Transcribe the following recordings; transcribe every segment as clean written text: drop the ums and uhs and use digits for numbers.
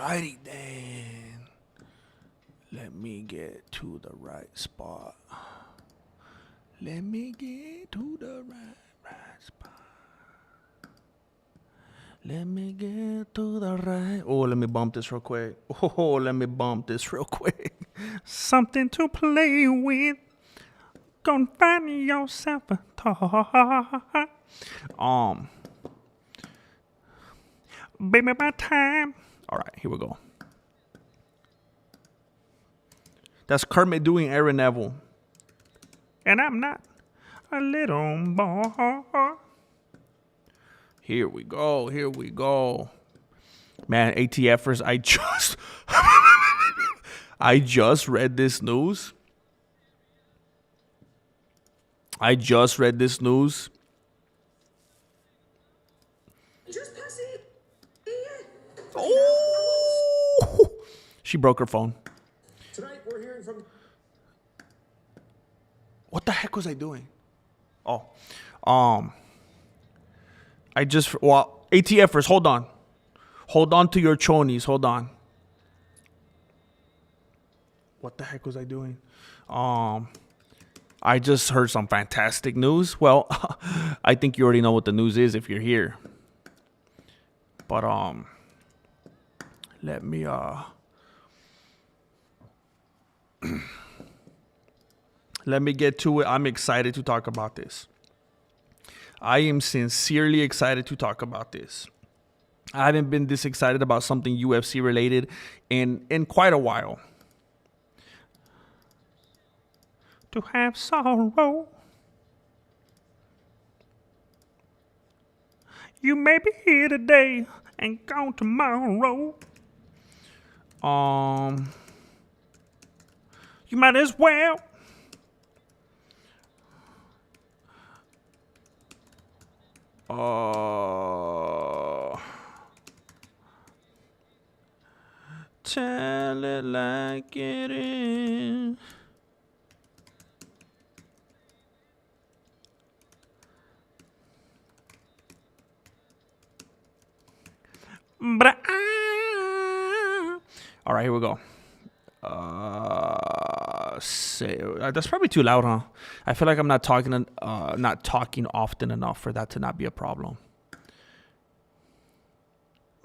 Alrighty then. Let me get to the right spot. Let me get to the right spot. Let me get to the right. Oh, let me bump this real quick. Oh, let me bump this real quick. Something to play with. Gonna find yourself a toy. Baby, my time. All right, here we go. That's Kermit doing Aaron Neville. And I'm not a little boy. Here we go. Here we go. Man, ATFers, I just read this news. Just pass it. Oh! She broke her phone. Tonight we're hearing from... What the heck was I doing? Oh. ATFers, hold on. Hold on to your chonies. Hold on. What the heck was I doing? I just heard some fantastic news. Well, I think you already know what the news is if you're here. But let me let me get to it. I'm excited to talk about this. I am sincerely excited to talk about this. I haven't been this excited about something UFC related in quite a while. To have sorrow. You may be here today and gone tomorrow. You might as well. Tell it like it is. All right, here we go. That's probably too loud, huh? I feel like I'm not talking often enough for that to not be a problem.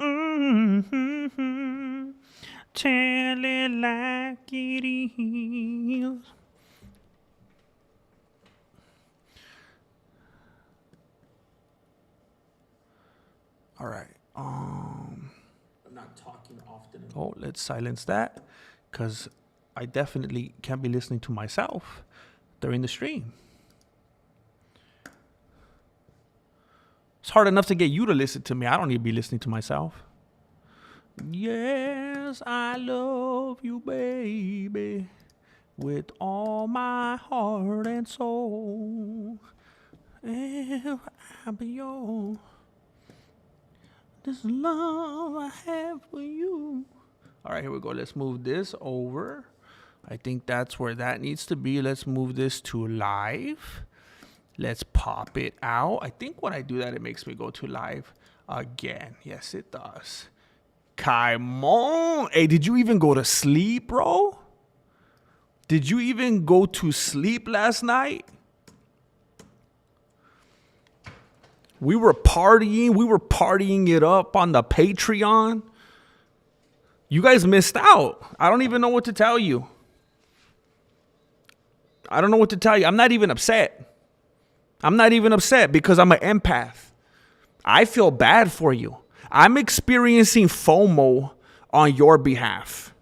Mm-hmm. Tell it like it is. All right. I'm not talking often enough. Oh, let's silence that, because I definitely can't be listening to myself during the stream. It's hard enough to get you to listen to me. I don't need to be listening to myself. Yes, I love you, baby, with all my heart and soul. And I'll be yours. This love I have for you. All right, here we go. Let's move this over. I think that's where that needs to be. Let's move this to live. Let's pop it out. I think when I do that, it makes me go to live again. Yes, it does. Come on. Hey, did you even go to sleep, bro? Did you even go to sleep last night? We were partying it up on the Patreon. You guys missed out. I don't even know what to tell you. I'm not even upset. Because I'm an empath. I feel bad for you. I'm experiencing FOMO on your behalf.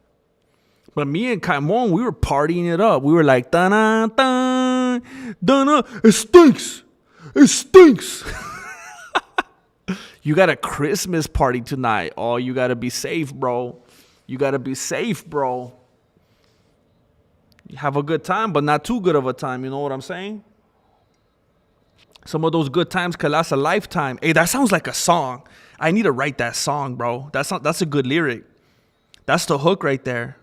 But me and Kaimon, we were partying it up. We were like, da-na, da, da-na. It stinks. You got a Christmas party tonight. Oh, you got to be safe, bro. You have a good time, but not too good of a time. You know what I'm saying? Some of those good times could last a lifetime. Hey, that sounds like a song. I need to write that song, bro. That's a good lyric. That's the hook right there.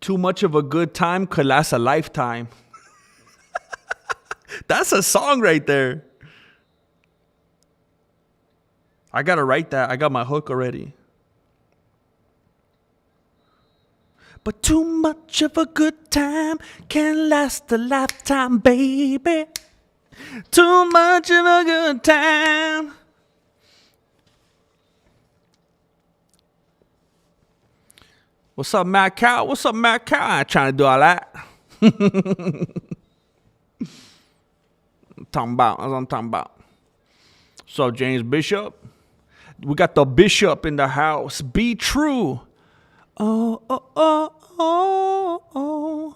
Too much of a good time could last a lifetime. That's a song right there. I got to write that. I got my hook already. But too much of a good time can last a lifetime, baby. Too much of a good time. What's up, Matt Cow? What's up, Matt Cow? I ain't trying to do all that. That's what I'm talking about. So, James Bishop. We got the Bishop in the house. Be true. Oh, oh, oh, oh, oh.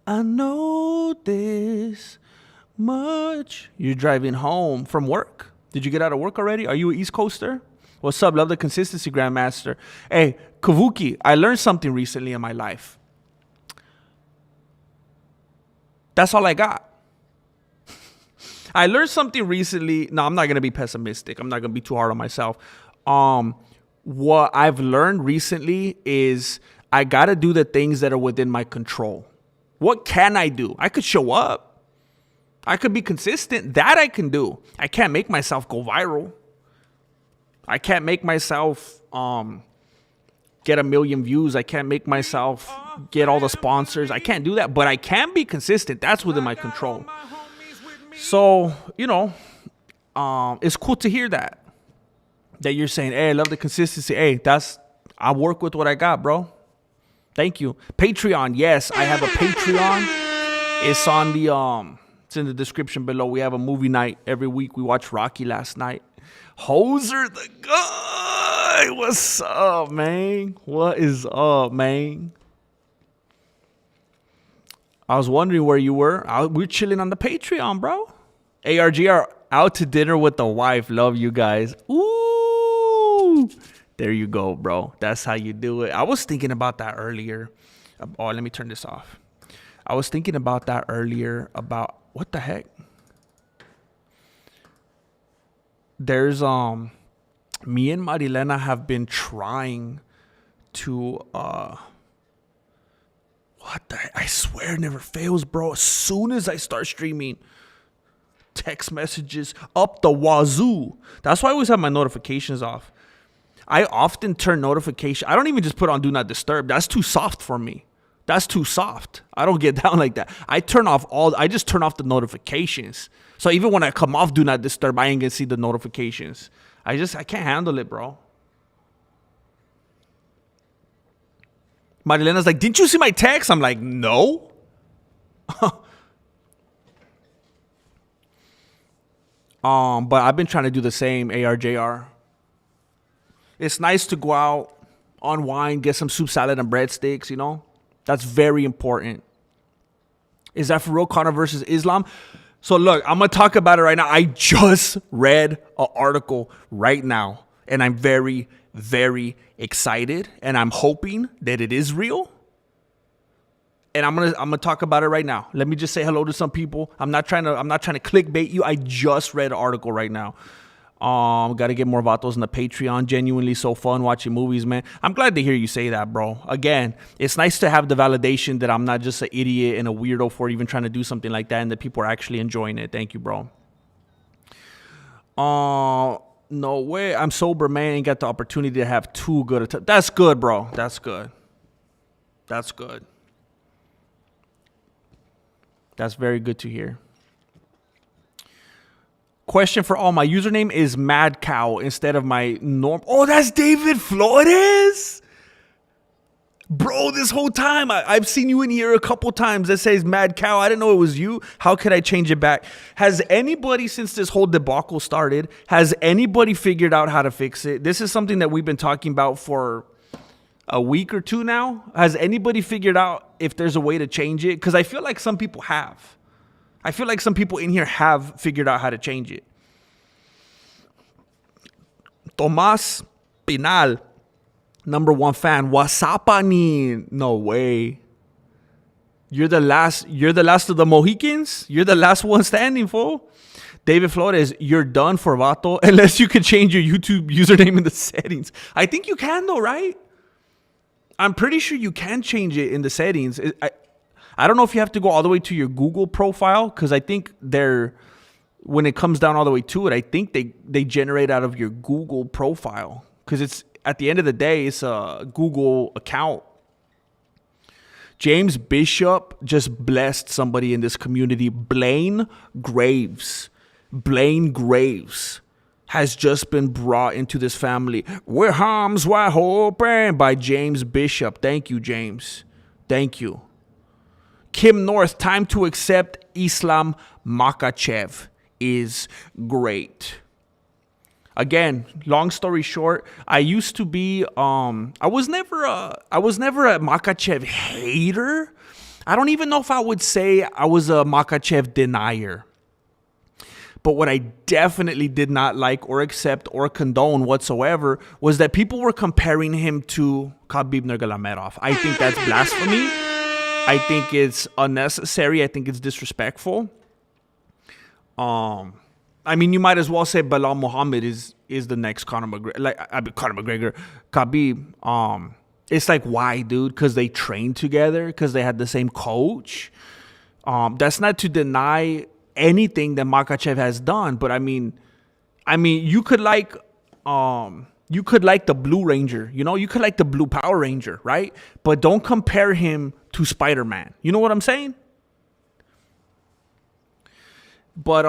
I know this much. You're driving home from work. Did you get out of work already? Are you an East Coaster? What's up? Love the consistency, Grandmaster. Hey, Kavuki, I learned something recently in my life. That's all I got. I learned something recently. No, I'm not going to be pessimistic. I'm not going to be too hard on myself. What I've learned recently is I got to do the things that are within my control. What can I do? I could show up. I could be consistent. That I can do. I can't make myself go viral. I can't make myself get 1 million views. I can't make myself get all the sponsors. I can't do that. But I can be consistent. That's within my control. So, it's cool to hear that you're saying, hey, I love the consistency. Hey, I work with what I got, bro. Thank you. Patreon. Yes, I have a Patreon. It's on it's in the description below. We have a movie night every week. We watched Rocky last night. Hoser the guy. What's up, man? What is up, man? I was wondering where you were. We're chilling on the Patreon, bro. ARGR out to dinner with the wife. Love you guys. Ooh. There you go, bro. That's how you do it. I was thinking about that earlier. Oh, let me turn this off. I was thinking about that earlier about what the heck? There's me and Marilena have been trying to what the heck? I swear it never fails, bro. As soon as I start streaming, text messages up the wazoo. That's why I always have my notifications off. I often turn notification. I don't even just put on do not disturb. That's too soft for me. That's too soft. I don't get down like that. I just turn off the notifications. So even when I come off do not disturb, I ain't gonna see the notifications. I can't handle it, bro. Marilena's like, didn't you see my text? I'm like, no. But I've been trying to do the same, ARJR. It's nice to go out, unwind, get some soup salad and breadsticks, That's very important. Is that for real, Conor versus Islam? So look, I'm going to talk about it right now. I just read an article right now, and I'm very, very excited, and I'm hoping that it is real. And I'm gonna talk about it right now. Let me just say hello to some people. I'm not trying to clickbait you. I just read an article right now. Got to get more vatos on the Patreon. Genuinely so fun watching movies, man. I'm glad to hear you say that, bro. Again, it's nice to have the validation that I'm not just an idiot and a weirdo for even trying to do something like that, and that people are actually enjoying it. Thank you, bro. No way. I'm sober, man. Ain't got the opportunity to have too good a time. That's good, bro. That's good. That's good. That's very good to hear. Question for all. My username is Mad Cow instead of my norm. Oh, that's David Flores. Bro, this whole time, I've seen you in here a couple times that says Mad Cow. I didn't know it was you. How could I change it back? Has anybody, since this whole debacle started, has anybody figured out how to fix it? This is something that we've been talking about for a week or two now. Has anybody figured out if there's a way to change it? Because I feel like some people have. I feel like some people in here have figured out how to change it. Tomas Pinal, #1 fan. Wasapani. No way. You're the last of the Mohicans? You're the last one standing, fool. David Flores, you're done for Vato unless you can change your YouTube username in the settings. I think you can though, right? I'm pretty sure you can change it in the settings. I don't know if you have to go all the way to your Google profile, because I think when it comes down all the way to it, I think they generate out of your Google profile, because it's at the end of the day, it's a Google account. James Bishop just blessed somebody in this community. Blaine Graves has just been brought into this family. We're arms wide open by James Bishop. Thank you, James. Thank you. Kim North, time to accept Islam Makhachev is great. Again, long story short, I used to be I was never a Makhachev hater. I don't even know if I would say I was a Makhachev denier. But what I definitely did not like or accept or condone whatsoever was that people were comparing him to Khabib Nurmagomedov. I think that's blasphemy. I think it's unnecessary. I think it's disrespectful. I mean, you might as well say Belal Muhammad is the next Conor McGregor. Conor McGregor, Khabib. It's like, why, dude? Because they trained together, because they had the same coach. That's not to deny anything that Makhachev has done, but I mean, you could like the Blue Ranger, you could like the Blue Power Ranger, right? But don't compare him to Spider-Man. You know what I'm saying? But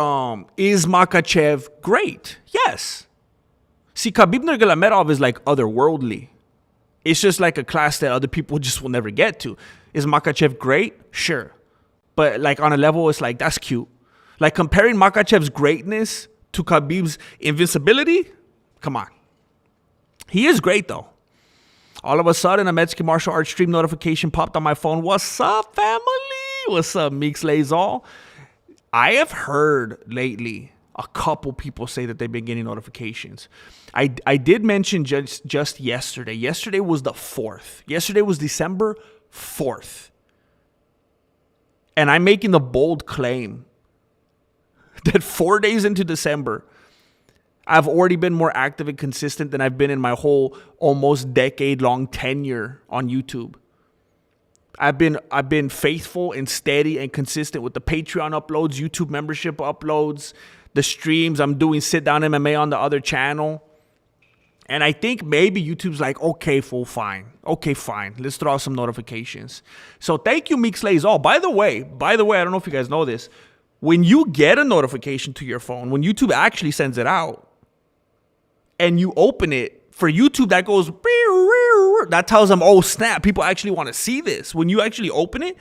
is Makhachev great? Yes. See, Khabib Nurmagomedov is like otherworldly. It's just like a class that other people just will never get to. Is Makhachev great? Sure. But like on a level, it's like, that's cute. Like comparing Makhachev's greatness to Khabib's invincibility? Come on. He is great though. All of a sudden, a Mexican martial arts stream notification popped on my phone. What's up, family? What's up, Meeks Lazal? I have heard lately a couple people say that they've been getting notifications. I did mention just yesterday. Yesterday was the 4th. Yesterday was December 4th. And I'm making the bold claim that 4 days into December, I've already been more active and consistent than I've been in my whole almost decade-long tenure on YouTube. I've been faithful and steady and consistent with the Patreon uploads, YouTube membership uploads, the streams. I'm doing sit-down MMA on the other channel. And I think maybe YouTube's like, okay, fine. Okay, fine. Let's throw out some notifications. So thank you, Meeks Lazal. By the way, I don't know if you guys know this. When you get a notification to your phone, when YouTube actually sends it out, and you open it, for YouTube, that goes, that tells them, oh, snap, people actually want to see this. When you actually open it,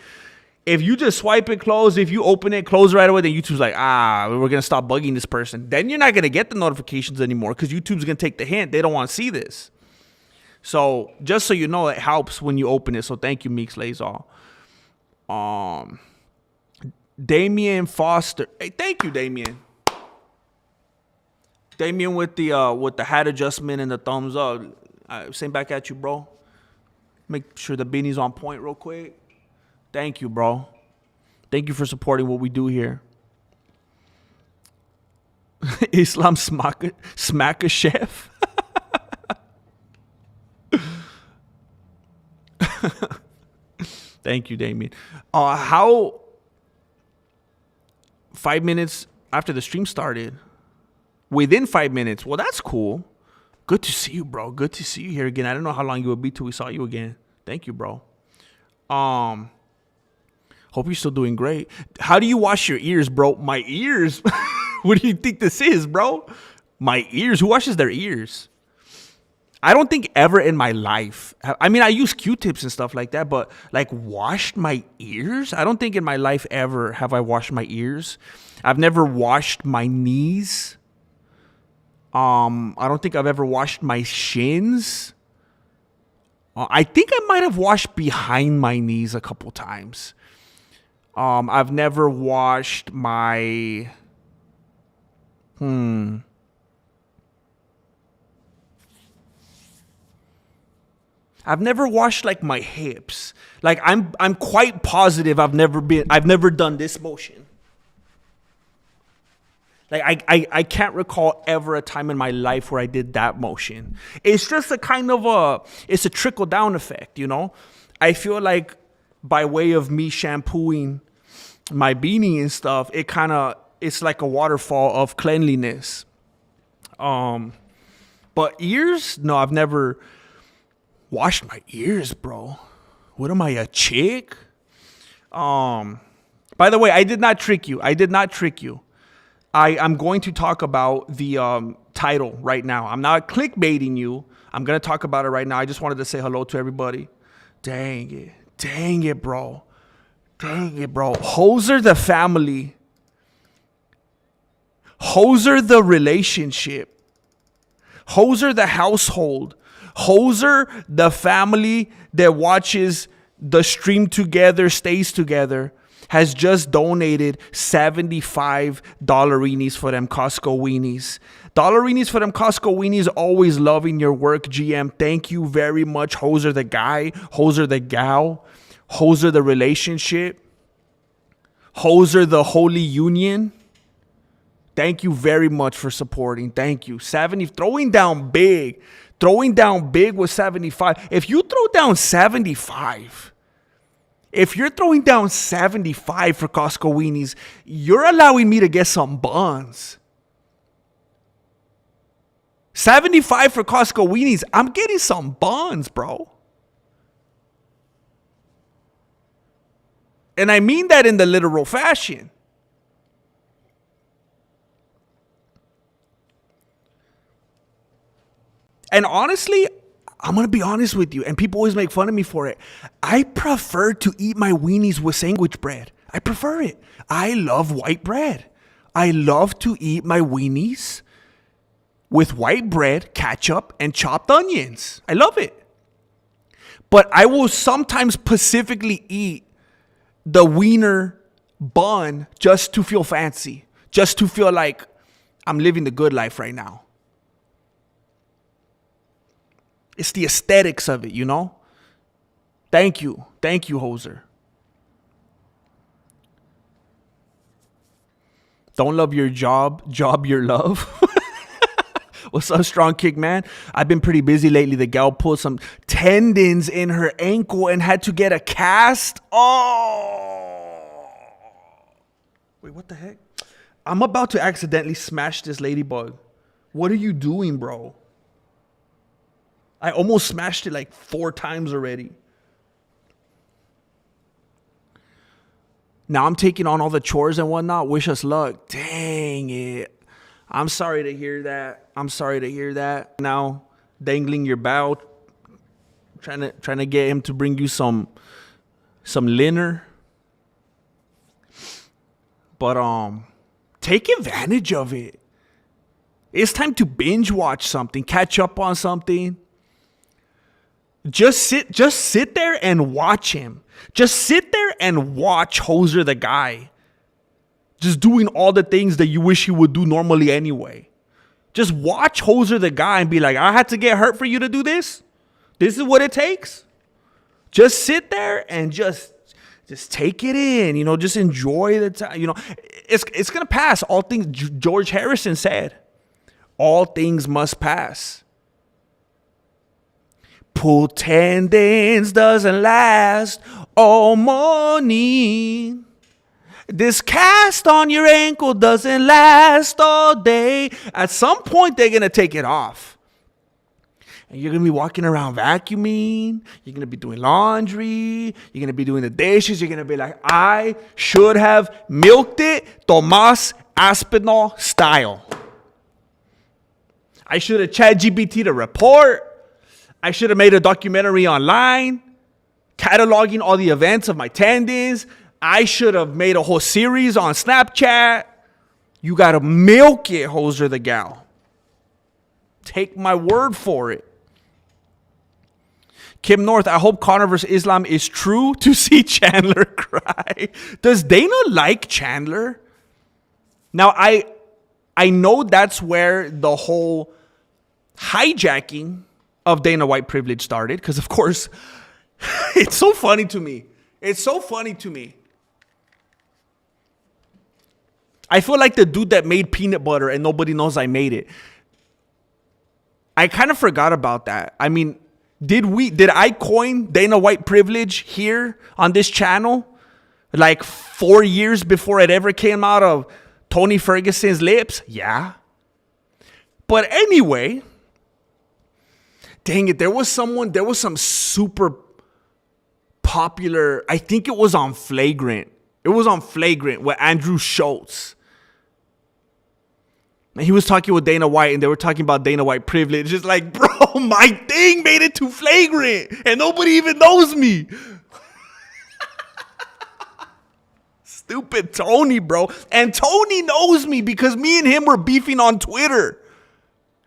if you just swipe it close, if you open it, close right away, then YouTube's like, we're going to stop bugging this person. Then you're not going to get the notifications anymore because YouTube's going to take the hint. They don't want to see this. So just so you know, it helps when you open it. So thank you, Meeks Lazal. Damian Foster. Hey, thank you, Damian. Damian with the hat adjustment and the thumbs up. Same back at you, bro. Make sure the beanie's on point real quick. Thank you, bro. Thank you for supporting what we do here. Islam smack a chef. Thank you, Damien. How 5 minutes after the stream started? Within 5 minutes. Well, that's cool. Good to see you, bro. Good to see you here again. I don't know how long you would be till we saw you again. Thank you, bro. Hope you're still doing great. How do you wash your ears, bro? My ears? What do you think this is, bro? My ears? Who washes their ears? I don't think ever in my life. I mean, I use Q-tips and stuff like that, but like washed my ears? I don't think in my life ever have I washed my ears. I've never washed my knees. I don't think I've ever washed my shins. I think I might have washed behind my knees a couple times. I've never washed my... I've never washed like my hips. Like I'm quite positive I've never done this motion. Like I can't recall ever a time in my life where I did that motion. It's just a kind of it's a trickle down effect, you know? I feel like by way of me shampooing my beanie and stuff, it kind of it's like a waterfall of cleanliness. But ears, no, I've never washed my ears, bro. What am I, a chick? By the way, I did not trick you. I'm going to talk about the title right now. I'm not clickbaiting you. I'm going to talk about it right now. I just wanted to say hello to everybody. Dang it, bro. Hoser the family. Hoser the relationship. Hoser the household. Hoser the family that watches the stream together, stays together, has just donated $75 for them Costco weenies. Dollarinis for them Costco weenies. Always loving your work, GM. Thank you very much. Hoser the guy, hoser the gal, hoser the relationship, hoser the holy union. Thank you very much for supporting. Thank you. Throwing down big with 75. If you throw down 75, if you're throwing down 75 for Costco weenies, you're allowing me to get some buns. 75 for Costco weenies, I'm getting some buns, bro. And I mean that in the literal fashion. And honestly, I'm going to be honest with you, and people always make fun of me for it. I prefer to eat my weenies with sandwich bread. I prefer it. I love white bread. I love to eat my weenies with white bread, ketchup, and chopped onions. I love it. But I will sometimes specifically eat the wiener bun just to feel fancy, just to feel like I'm living the good life right now. It's the aesthetics of it, you know? Thank you, hoser. Don't love your job your love. What's up, Strong Kick, man? I've been pretty busy lately. The gal pulled some tendons in her ankle and had to get a cast. Oh. Wait, what the heck? I'm about to accidentally smash this ladybug. What are you doing, bro? I almost smashed it like 4 times already. Now I'm taking on all the chores and whatnot. Wish us luck. Dang it. I'm sorry to hear that. Now, dangling your bow, trying to get him to bring you some dinner. But take advantage of it. It's time to binge watch something, catch up on something. Just sit there and watch him. Just sit there and watch Hoser the guy. Just doing all the things that you wish he would do normally anyway. Just watch Hoser the guy and be like, I had to get hurt for you to do this? This is what it takes? Just sit there and just take it in. You know, just enjoy the time. You know, it's going to pass. All things, George Harrison said, all things must pass. Pulled tendons doesn't last all morning. This cast on your ankle doesn't last all day. At some point, they're going to take it off. And you're going to be walking around vacuuming. You're going to be doing laundry. You're going to be doing the dishes. You're going to be like, I should have milked it Tomas Aspinall style. I should have ChatGPT the report. I should have made a documentary online cataloging all the events of my tendons. I should have made a whole series on Snapchat. You got to milk it, Hoser the gal. Take my word for it. Kim North, I hope Conor vs. Islam is true to see Chandler cry. Does Dana like Chandler? Now, I know that's where the whole hijacking of Dana White privilege started, because of course it's so funny to me. I feel like the dude that made peanut butter and nobody knows I made it. I kind of forgot about that. I mean, did I coin Dana White privilege here on this channel like 4 years before it ever came out of Tony Ferguson's lips? Yeah. But anyway, dang it, there was some super popular, I think it was on Flagrant. It was on Flagrant with Andrew Schultz. And he was talking with Dana White, and they were talking about Dana White privilege. Just like, bro, my thing made it to Flagrant, and nobody even knows me. Stupid Tony, bro. And Tony knows me because me and him were beefing on Twitter.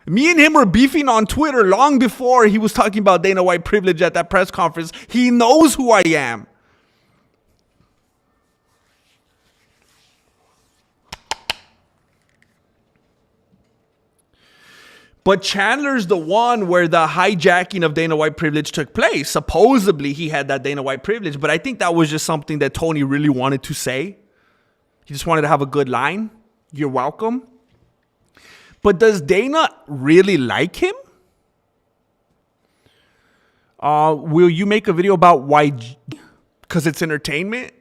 Me and him were beefing on Twitter long before he was talking about Dana White privilege at that press conference. He knows who I am. But Chandler's the one where the hijacking of Dana White privilege took place. Supposedly he had that Dana White privilege, but I think that was just something that Tony really wanted to say. He just wanted to have a good line. You're welcome. But does Dana really like him? Will you make a video about why? Because it's entertainment?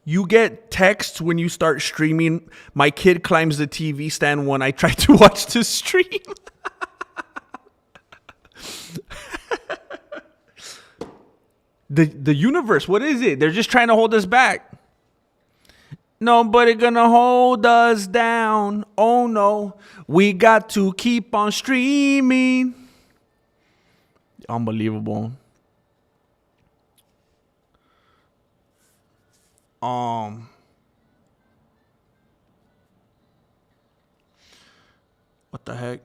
You get texts when you start streaming. My kid climbs the TV stand when I try to watch the stream. The universe, what is it? They're just trying to hold us back. Nobody gonna hold us down. Oh no, we got to keep on streaming. Unbelievable. What the heck?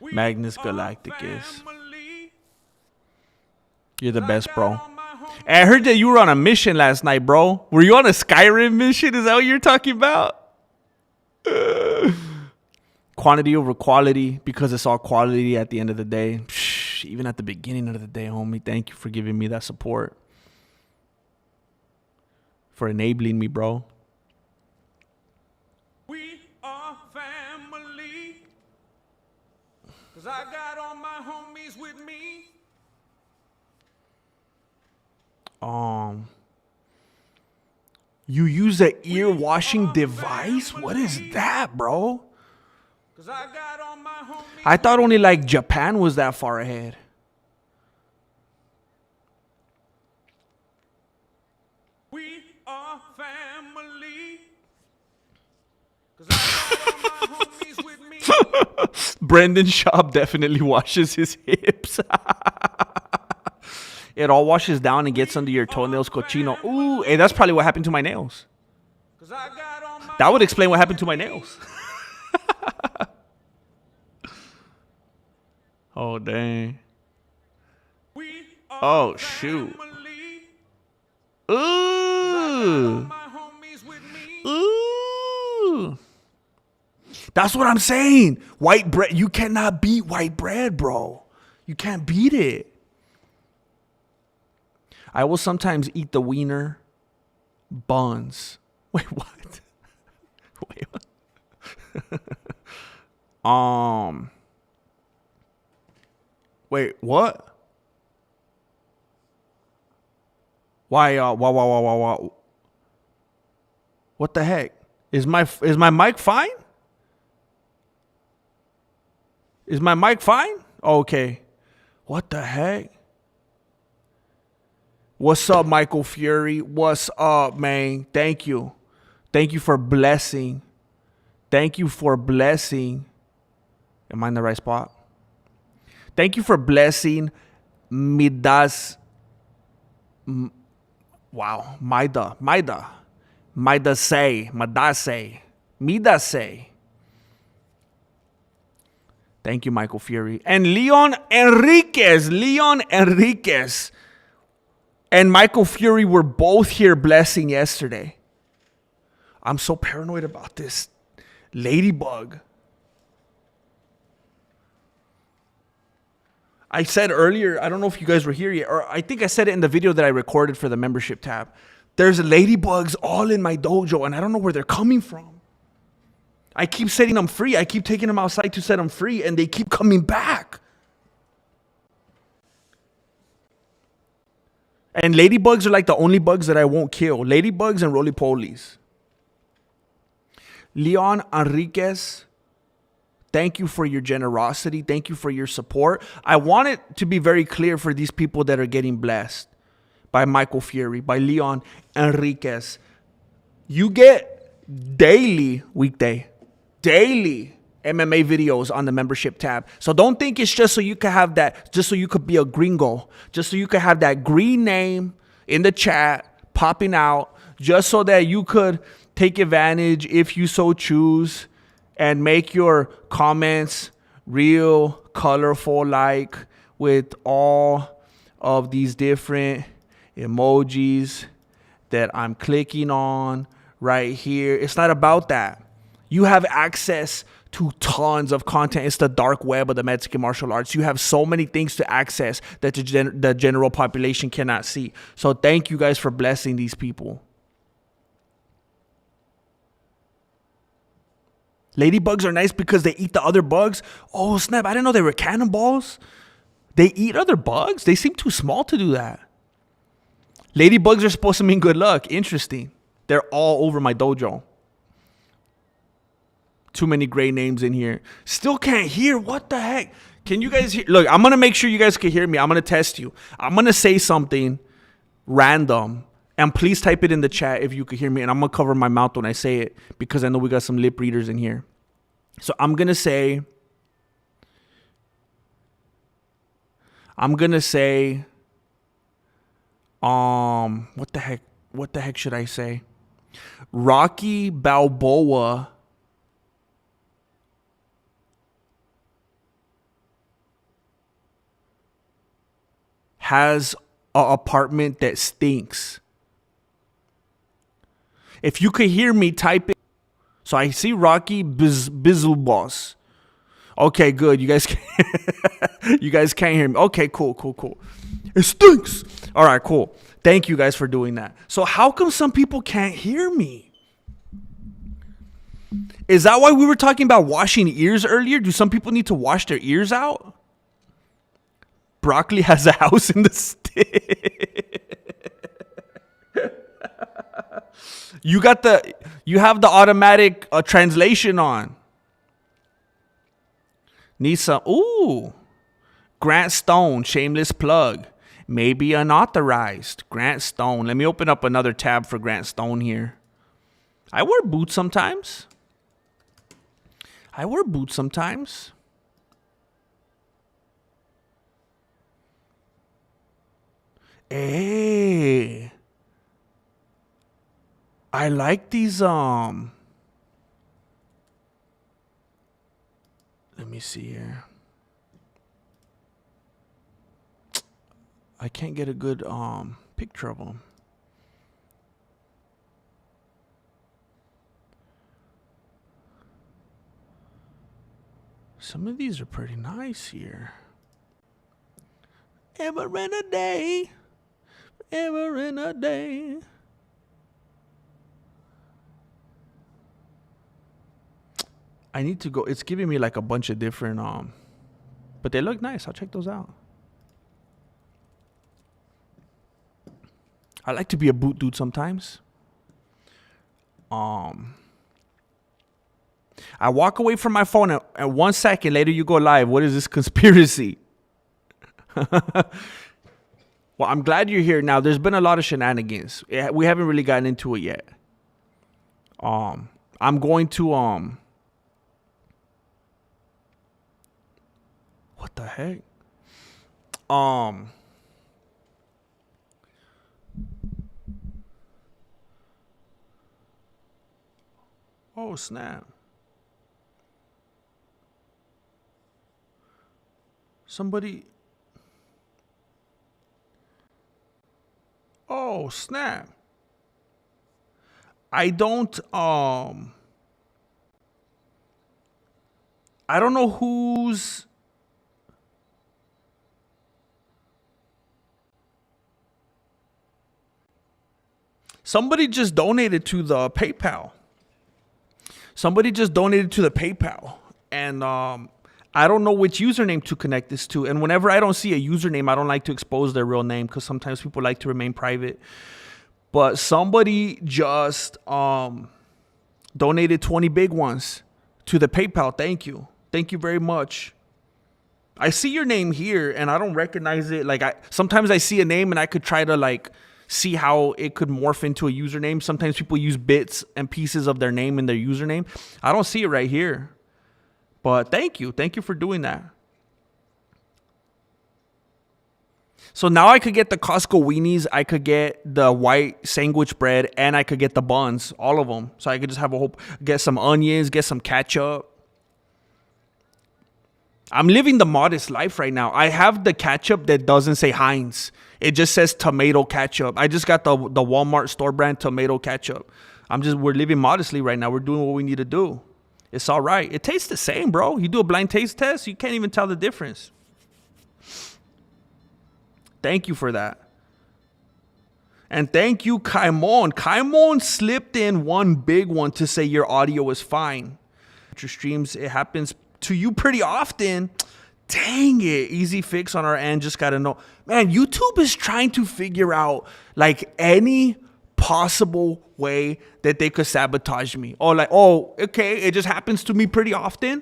Magnus Galacticus. You're the best, bro. And I heard that you were on a mission last night, bro. Were you on a Skyrim mission? Is that what you're talking about? Quantity over quality, because it's all quality at the end of the day. Psh, even at the beginning of the day, homie. Thank you for giving me that support. For enabling me, bro. We are family. 'Cause I got all my homies with me. You use an ear washing device? What is that, bro? 'Cause I got all my homies. I thought only like Japan was that far ahead. We are family. 'Cause I got all my homies with me. Brendan Schaub definitely washes his hips. It all washes down and gets under your toenails, cochino. Ooh, hey, that's probably what happened to my nails. 'Cause I got all my That would explain what happened to my nails. Oh, dang. We are Oh, shoot. family. Ooh. My homies with me. Ooh. That's what I'm saying. White bread. You cannot beat white bread, bro. You can't beat it. I will sometimes eat the wiener buns. Wait, what? Wait, what? Wait, what? Why? What the heck? Is my mic fine? Is my mic fine? Okay. What the heck? What's up, Michael Fury? What's up, man? Thank you. Thank you for blessing. Thank you for blessing. Am I in the right spot? Thank you for blessing Midas. Wow. Midase. Thank you, Michael Fury. And Leon Enriquez. And Michael Fury were both here blessing yesterday. I'm so paranoid about this ladybug. I said earlier, I don't know if you guys were here yet, or I think I said it in the video that I recorded for the membership tab. There's ladybugs all in my dojo, and I don't know where they're coming from. I keep setting them free. I keep taking them outside to set them free, and they keep coming back. And ladybugs are like the only bugs that I won't kill. Ladybugs and roly-polies. Leon Enriquez, thank you for your generosity. Thank you for your support. I want it to be very clear for these people that are getting blessed by Michael Fury, by Leon Enriquez. You get daily MMA videos on the membership tab. So don't think it's just so you can have that, just so you could be a gringo, just so you could have that green name in the chat popping out, just so that you could take advantage, if you so choose, and make your comments real colorful, like with all of these different emojis that I'm clicking on right here. It's not about that. You have access to tons of content. It's the dark web of the Mexican martial arts. You have so many things to access that the general population cannot see. So thank you guys for blessing these people. Ladybugs are nice because they eat the other bugs. Oh, snap. I didn't know they were cannonballs. They eat other bugs? They seem too small to do that. Ladybugs are supposed to mean good luck. Interesting. They're all over my dojo. Too many great names in here. Still can't hear. What the heck? Can you guys hear? Look, I'm going to make sure you guys can hear me. I'm going to test you. I'm going to say something random. And please type it in the chat if you can hear me. And I'm going to cover my mouth when I say it, because I know we got some lip readers in here. So I'm going to say, what the heck should I say? Rocky Balboa has an apartment that stinks. If you could hear me, type it. So I see Rocky Bizzleboss. Okay, good. You guys can't hear me. Okay, cool. It stinks. All right, cool. Thank you guys for doing that. So how come some people can't hear me? Is that why we were talking about washing ears earlier? Do some people need to wash their ears out? Broccoli has a house in the stick. You have the automatic translation on. Nisa, ooh. Grant Stone, shameless plug. Maybe unauthorized. Grant Stone. Let me open up another tab for Grant Stone here. I wear boots sometimes. Hey. I like these, let me see here. I can't get a good picture of them. Some of these are pretty nice here. Ever in a day. I need to go. It's giving me like a bunch of different, but they look nice. I'll check those out. I like to be a boot dude sometimes. I walk away from my phone and 1 second later you go live. What is this conspiracy? Well, I'm glad you're here. Now, there's been a lot of shenanigans. We haven't really gotten into it yet. I'm going to, what the heck? Oh, snap. Somebody. Oh, snap. I don't know who's. Somebody just donated to the PayPal. And I don't know which username to connect this to. And whenever I don't see a username, I don't like to expose their real name because sometimes people like to remain private. But somebody just donated 20 big ones to the PayPal. Thank you. Thank you very much. I see your name here and I don't recognize it. Like sometimes I see a name and I could try to like see how it could morph into a username. Sometimes people use bits and pieces of their name in their username. I don't see it right here. But thank you. Thank you for doing that. So now I could get the Costco weenies, I could get the white sandwich bread, and I could get the buns, all of them. So I could just have get some onions, get some ketchup. I'm living the modest life right now. I have the ketchup that doesn't say Heinz. It just says tomato ketchup. I just got the Walmart store brand tomato ketchup. We're living modestly right now. We're doing what we need to do. It's all right. It tastes the same, bro. You do a blind taste test, you can't even tell the difference. Thank you for that. And thank you, Kaimon. Kaimon slipped in one big one to say your audio is fine. Your streams, it happens to you pretty often. Dang it. Easy fix on our end. Just got to know. Man, YouTube is trying to figure out like any possible way that they could sabotage me. Or like, oh, okay, it just happens to me pretty often.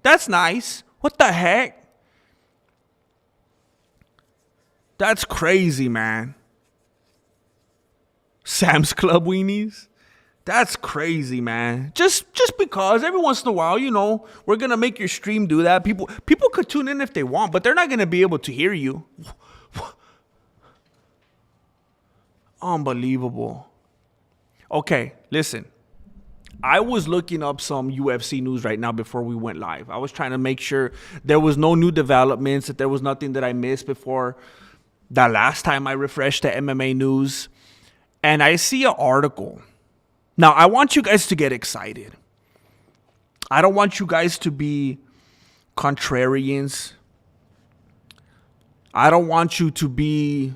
That's nice. What the heck? That's crazy, man. Sam's Club weenies? That's crazy, man. Just because every once in a while, you know, we're going to make your stream do that. People could tune in if they want, but they're not going to be able to hear you. Unbelievable. Okay, listen. I was looking up some UFC news right now before we went live. I was trying to make sure there was no new developments, that there was nothing that I missed before the last time I refreshed the MMA news. And I see an article. Now, I want you guys to get excited. I don't want you guys to be contrarians. I don't want you to be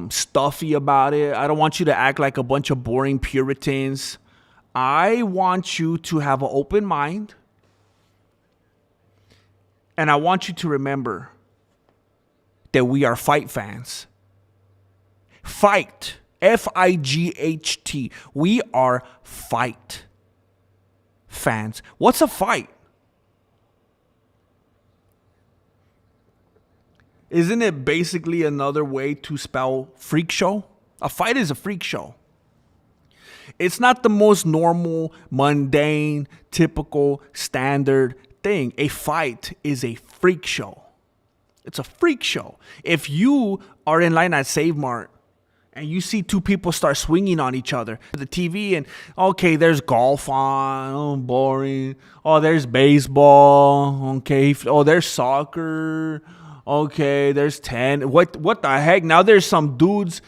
stuffy about it. I don't want you to act like a bunch of boring Puritans. I want you to have an open mind. And I want you to remember that we are fight fans. Fight. F-I-G-H-T. We are fight fans. What's a fight? Isn't it basically another way to spell freak show? A fight is a freak show. It's not the most normal, mundane, typical, standard thing. A fight is a freak show. It's a freak show. If you are in line at Save Mart and you see two people start swinging on each other, the TV, and okay, there's golf on, oh, boring. Oh, there's baseball. Okay, oh, there's soccer. Okay, there's 10. What the heck? Now there's some dudes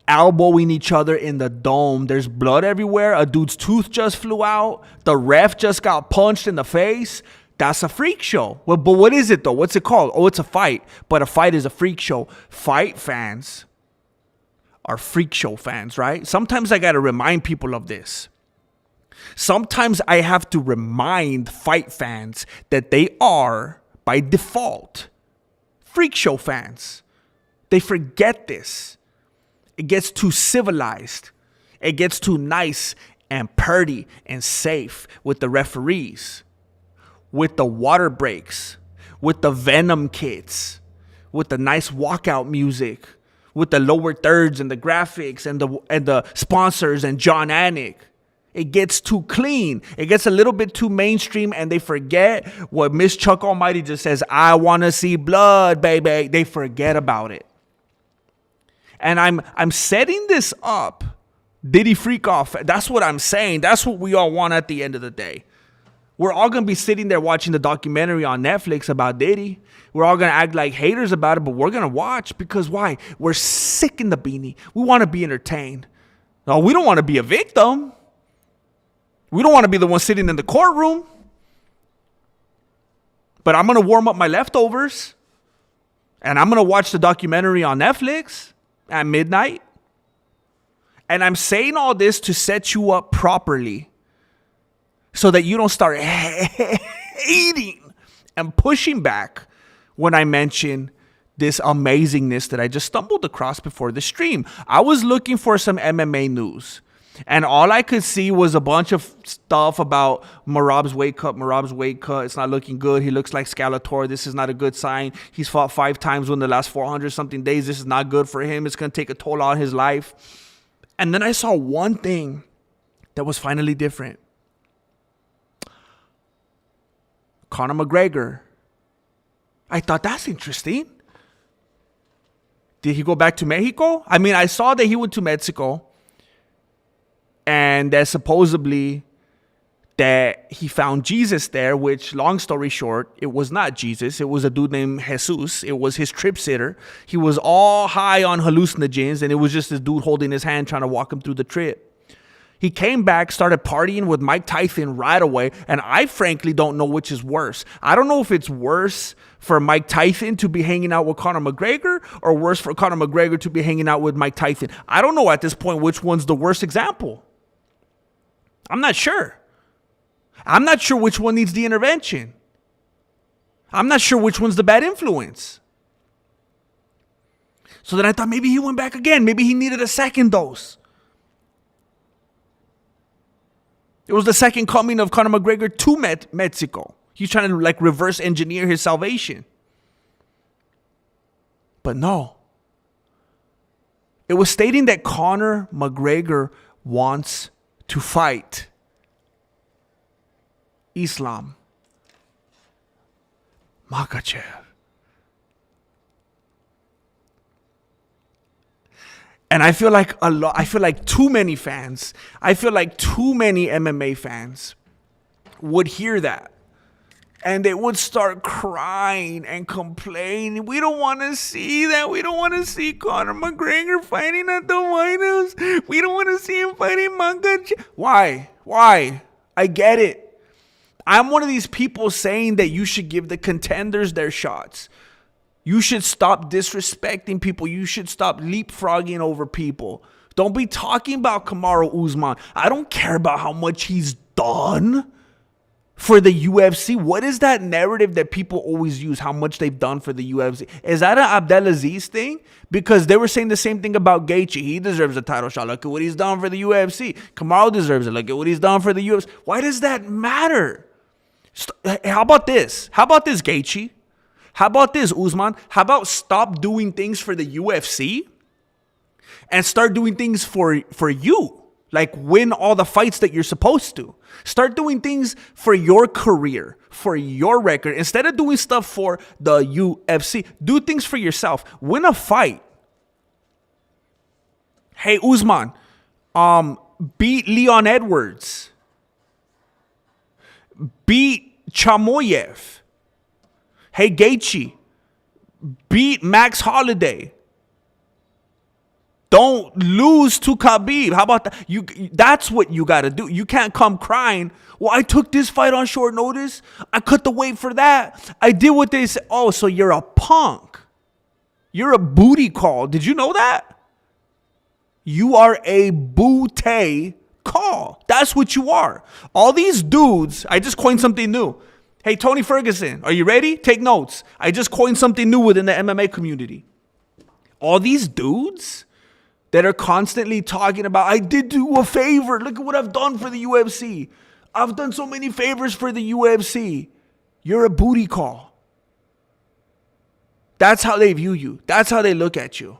elbowing each other in the dome. There's blood everywhere. A dude's tooth just flew out. The ref just got punched in the face. That's a freak show. Well, but what is it though? What's it called? Oh, it's a fight. But a fight is a freak show. Fight fans are freak show fans, right? Sometimes I got to remind people of this. Sometimes I have to remind fight fans that they are, by default, freak show fans. They forget this. It gets too civilized. It gets too nice and purty and safe with the referees, with the water breaks, with the venom kits, with the nice walkout music, with the lower thirds and the graphics and the sponsors and John Anik. It gets too clean. It gets a little bit too mainstream, and they forget what Miss Chuck Almighty just says, I want to see blood, baby. They forget about it. And I'm setting this up. Diddy freak off. That's what I'm saying. That's what we all want at the end of the day. We're all going to be sitting there watching the documentary on Netflix about Diddy. We're all going to act like haters about it, but we're going to watch because why? We're sick in the beanie. We want to be entertained. No, we don't want to be a victim. We don't want to be the one sitting in the courtroom. But I'm going to warm up my leftovers. And I'm going to watch the documentary on Netflix at midnight. And I'm saying all this to set you up properly so that you don't start hating am pushing back when I mention this amazingness that I just stumbled across before the stream. I was looking for some MMA news, and all I could see was a bunch of stuff about Merab's weight cut. It's not looking good. He looks like Skeletor. This is not a good sign. He's fought 5 times in the last 400 something days. This is not good for him. It's going to take a toll on his life. And then I saw one thing that was finally different. Conor McGregor. I thought, that's interesting. Did he go back to Mexico? I mean, I saw that he went to Mexico, and that supposedly that he found Jesus there, which, long story short, it was not Jesus. It was a dude named Jesus. It was his trip sitter. He was all high on hallucinogens, and it was just this dude holding his hand trying to walk him through the trip. He came back, started partying with Mike Tyson right away, and I frankly don't know which is worse. I don't know if it's worse for Mike Tyson to be hanging out with Conor McGregor or worse for Conor McGregor to be hanging out with Mike Tyson. I don't know at this point which one's the worst example. I'm not sure. I'm not sure which one needs the intervention. I'm not sure which one's the bad influence. So then I thought maybe he went back again. Maybe he needed a second dose. It was the second coming of Conor McGregor to Mexico. He's trying to like reverse engineer his salvation. But no. It was stating that Conor McGregor wants to fight Islam Makhachev. And I feel like too many fans, too many MMA fans would hear that. And they would start crying and complaining. We don't want to see that. We don't want to see Conor McGregor fighting at the White House. We don't want to see him fighting Makhachev. Why? I get it. I'm one of these people saying that you should give the contenders their shots. You should stop disrespecting people. You should stop leapfrogging over people. Don't be talking about Kamaru Usman. I don't care about how much he's done for the UFC. What is that narrative that people always use, how much they've done for the UFC? Is that an Abdelaziz thing? Because they were saying the same thing about Gaethje. He deserves a title shot. Look at what he's done for the UFC. Kamaru deserves it. Look at what he's done for the UFC. Why does that matter? How about this? Gaethje? How about this, Usman? How about stop doing things for the UFC and start doing things for you? Like win all the fights that you're supposed to. Start doing things for your career, for your record. Instead of doing stuff for the UFC, do things for yourself. Win a fight. Hey, Usman, beat Leon Edwards. Beat Chamoyev. Hey, Gaethje, beat Max Holloway. Don't lose to Khabib. How about that? That's what you got to do. You can't come crying. Well, I took this fight on short notice. I cut the weight for that. I did what they said. Oh, so you're a punk. You're a booty call. Did you know that? You are a booty call. That's what you are. All these dudes, I just coined something new. Hey, Tony Ferguson, are you ready? Take notes. I just coined something new within the MMA community. All these dudes that are constantly talking about, I did do a favor. Look at what I've done for the UFC. I've done so many favors for the UFC. You're a booty call. That's how they view you. That's how they look at you.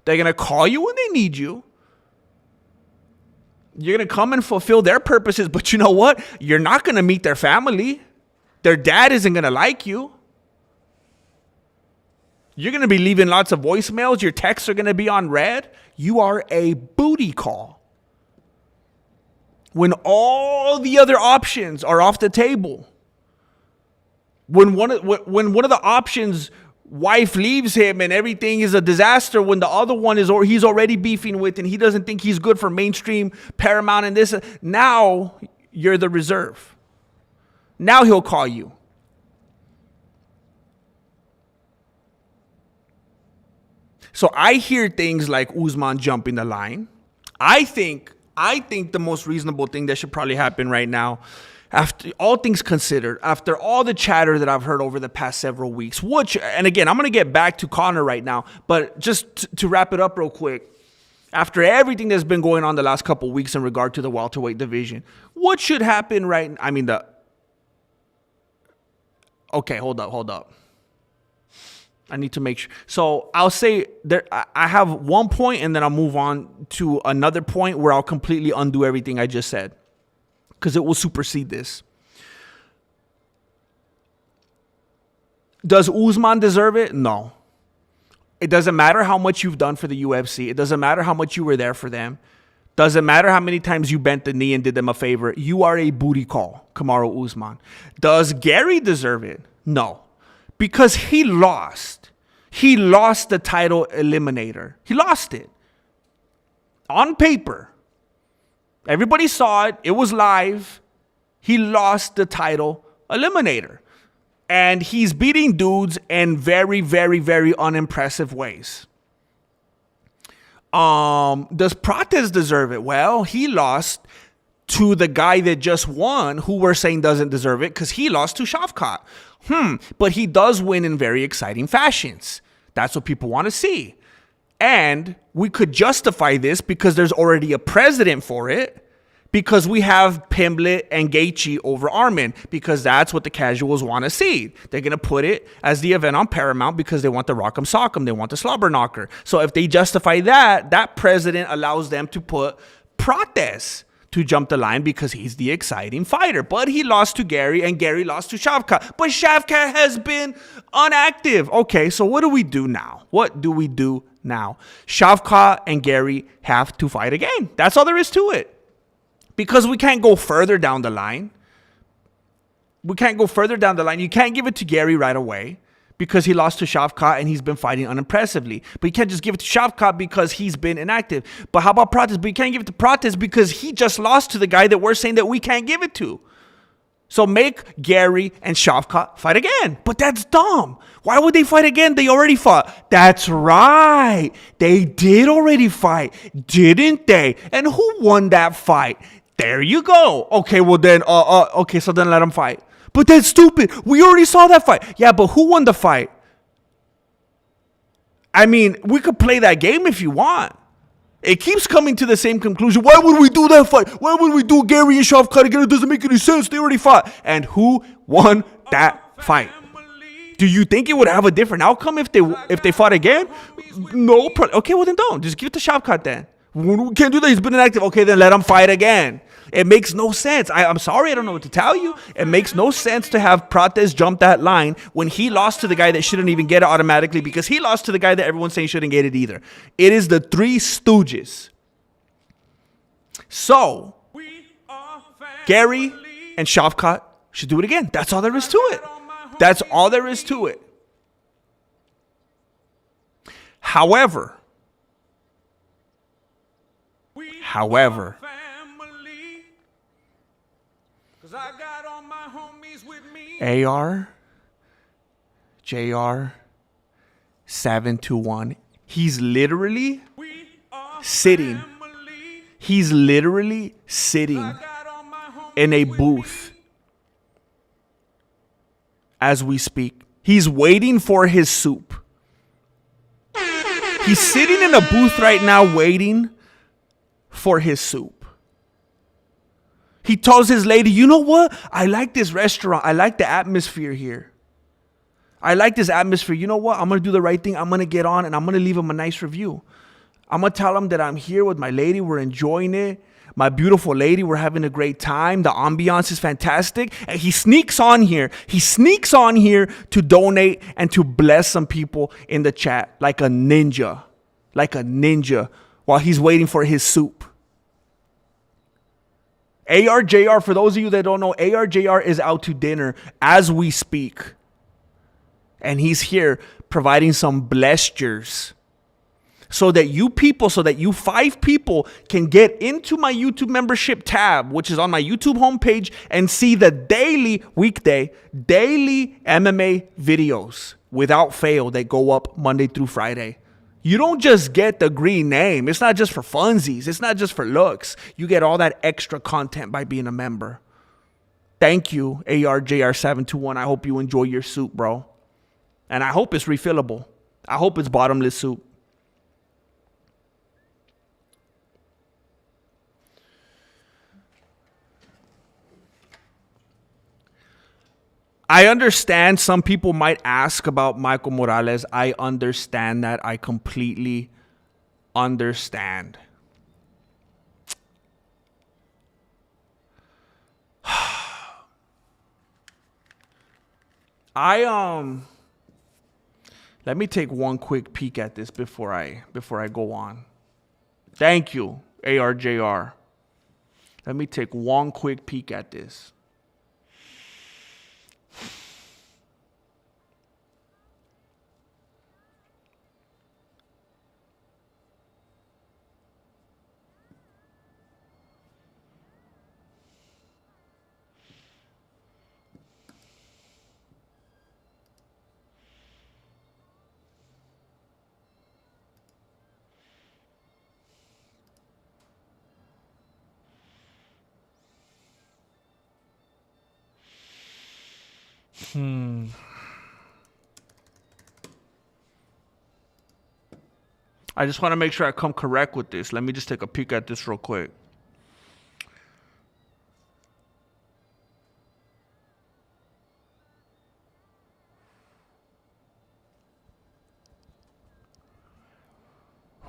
They're going to call you when they need you. You're going to come and fulfill their purposes, but you know what? You're not going to meet their family. Their dad isn't going to like you. You're going to be leaving lots of voicemails. Your texts are going to be on red. You are a booty call. When all the other options are off the table. When one of the options, wife leaves him and everything is a disaster, when the other one is, or he's already beefing with and he doesn't think he's good for mainstream Paramount and this, now you're the reserve. Now he'll call you. So I hear things like Usman jumping the line. I think the most reasonable thing that should probably happen right now after all things considered, after all the chatter that I've heard over the past several weeks, and again, I'm going to get back to Conor right now, but just to wrap it up real quick, after everything that's been going on the last couple of weeks in regard to the welterweight division, what should happen okay, hold up. I need to make sure. So I'll say I have one point and then I'll move on to another point where I'll completely undo everything I just said, because it will supersede this. Does Usman deserve it? No. It doesn't matter how much you've done for the UFC. It doesn't matter how much you were there for them. Doesn't matter how many times you bent the knee and did them a favor. You are a booty call, Kamaru Usman. Does Gary deserve it? No. Because he lost. He lost the title eliminator. He lost it. On paper. Everybody saw it. It was live. He lost the title eliminator. And he's beating dudes in very, very, very unimpressive ways. Does Prates deserve it? Well, he lost to the guy that just won, who we're saying doesn't deserve it because he lost to Shavkat. But he does win in very exciting fashions. That's what people want to see. And we could justify this because there's already a precedent for it. Because we have Pimblett and Gaethje over Armin, because that's what the casuals want to see. They're going to put it as the event on Paramount because they want the Rock'em Sock'em. They want the slobber knocker. So if they justify that, that precedent allows them to put Prates to jump the line because he's the exciting fighter. But he lost to Gary and Gary lost to Shavkat. But Shavkat has been inactive. Okay, so what do we do now? Shavkat and Gary have to fight again. That's all there is to it. Because we can't go further down the line. You can't give it to Gary right away because he lost to Shavkat and he's been fighting unimpressively. But you can't just give it to Shavkat because he's been inactive. But how about Prates? But you can't give it to Prates because he just lost to the guy that we're saying that we can't give it to. So make Gary and Shavkat fight again. But that's dumb. Why would they fight again? They already fought. That's right. They did already fight, didn't they? And who won that fight? There you go. Okay, well then, okay, so then let them fight. But that's stupid. We already saw that fight. Yeah, but who won the fight? I mean, we could play that game if you want. It keeps coming to the same conclusion. Why would we do that fight? Why would we do Gary and Shavkat again? It doesn't make any sense. They already fought. And who won that fight? Do you think it would have a different outcome if they fought again? No. Okay, well then don't. Just give it to Shavkat then. We can't do that. He's been inactive. Okay, then let him fight again. It makes no sense. I'm sorry. I don't know what to tell you. It makes no sense to have Prates jump that line when he lost to the guy that shouldn't even get it automatically because he lost to the guy that everyone's saying shouldn't get it either. It is the Three Stooges. So, Gary and Shavkat should do it again. That's all there is to it. That's all there is to it. However, AR, JR, 721. He's literally sitting in a booth as we speak. He's waiting for his soup. He's sitting in a booth right now waiting for his soup. He tells his lady, you know what? I like this restaurant. I like the atmosphere here. I like this atmosphere. You know what? I'm going to do the right thing. I'm going to get on and I'm going to leave him a nice review. I'm going to tell him that I'm here with my lady. We're enjoying it. My beautiful lady, we're having a great time. The ambiance is fantastic. And he sneaks on here. He sneaks on here to donate and to bless some people in the chat like a ninja. Like a ninja while he's waiting for his soup. ARJR, for those of you that don't know, ARJR is out to dinner as we speak. And he's here providing some blessures so that you 5 people can get into my YouTube membership tab, which is on my YouTube homepage, and see the daily MMA videos without fail that go up Monday through Friday. You don't just get the green name. It's not just for funsies. It's not just for looks. You get all that extra content by being a member. Thank you, ARJR721. I hope you enjoy your soup, bro. And I hope it's refillable. I hope it's bottomless soup. I understand some people might ask about Michael Morales. I understand that. I completely understand. Let me take one quick peek at this before I go on. Thank you, ARJR. Let me take one quick peek at this. I just want to make sure I come correct with this. Let me just take a peek at this real quick.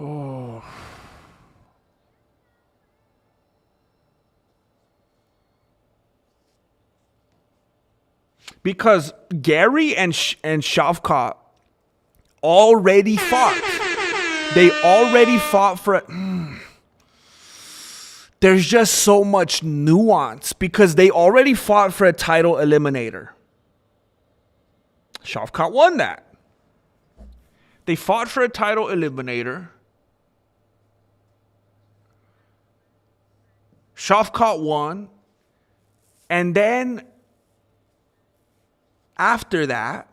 Oh. Because Gary and Shavkat already fought. They already fought for it. There's just so much nuance because they already fought for a title eliminator. Shavkat won that. They fought for a title eliminator. Shavkat won. And then after that,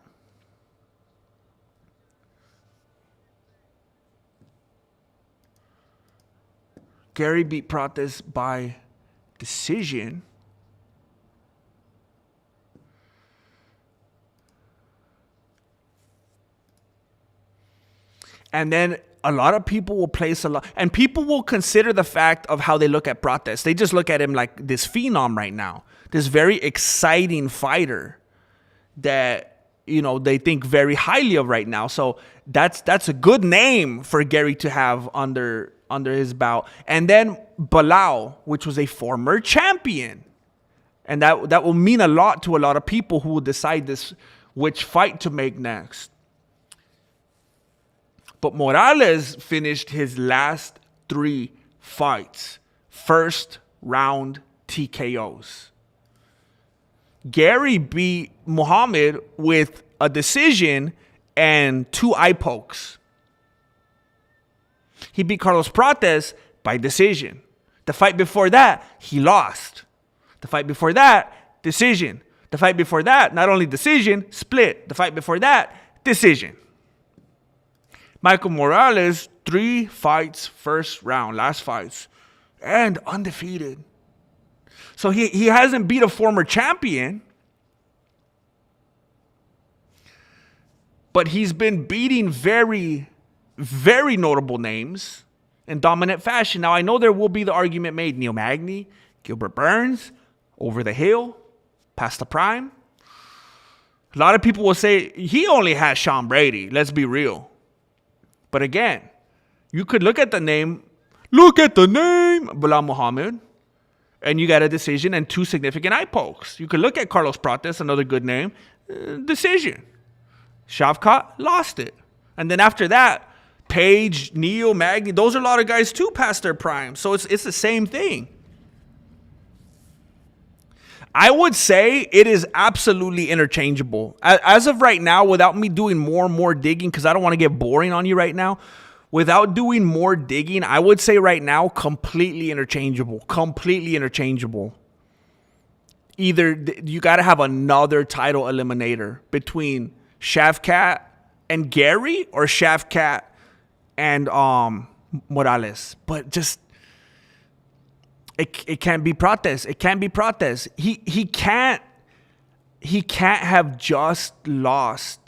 Gary beat Prates by decision. And then a lot of people will place a lot, and people will consider the fact of how they look at Prates. They just look at him like this phenom right now, this very exciting fighter that, you know, they think very highly of right now. So that's a good name for Gary to have under his belt. And then Bilal, which was a former champion. And that will mean a lot to a lot of people who will decide which fight to make next. But Morales finished his last 3 fights. First round TKOs. Gary beat Muhammad with a decision and 2 eye pokes. He beat Carlos Prates by decision. The fight before that, he lost. The fight before that, decision. The fight before that, not only decision, split. The fight before that, decision. Michael Morales, 3 fights, first round, last fights, and undefeated. So he hasn't beat a former champion, but he's been beating very, very notable names in dominant fashion. Now, I know there will be the argument made, Neil Magny, Gilbert Burns, Over the Hill, past the prime. A lot of people will say he only has Sean Brady. Let's be real. But again, you could look at the name, Bilal Muhammad, and you got a decision and 2 significant eye pokes. You could look at Carlos Prates, another good name, decision. Shavkat lost it. And then after that, Page, Neil, Magny, those are a lot of guys too past their prime. So it's the same thing. I would say it is absolutely interchangeable. As of right now, without me doing more and more digging, because I don't want to get boring on you right now, without doing more digging, I would say right now, completely interchangeable. Completely interchangeable. Either you got to have another title eliminator between Shavkat and Gary or Shavkat and Morales. But just, It can't be protest. It can't be protest. He can't have just lost.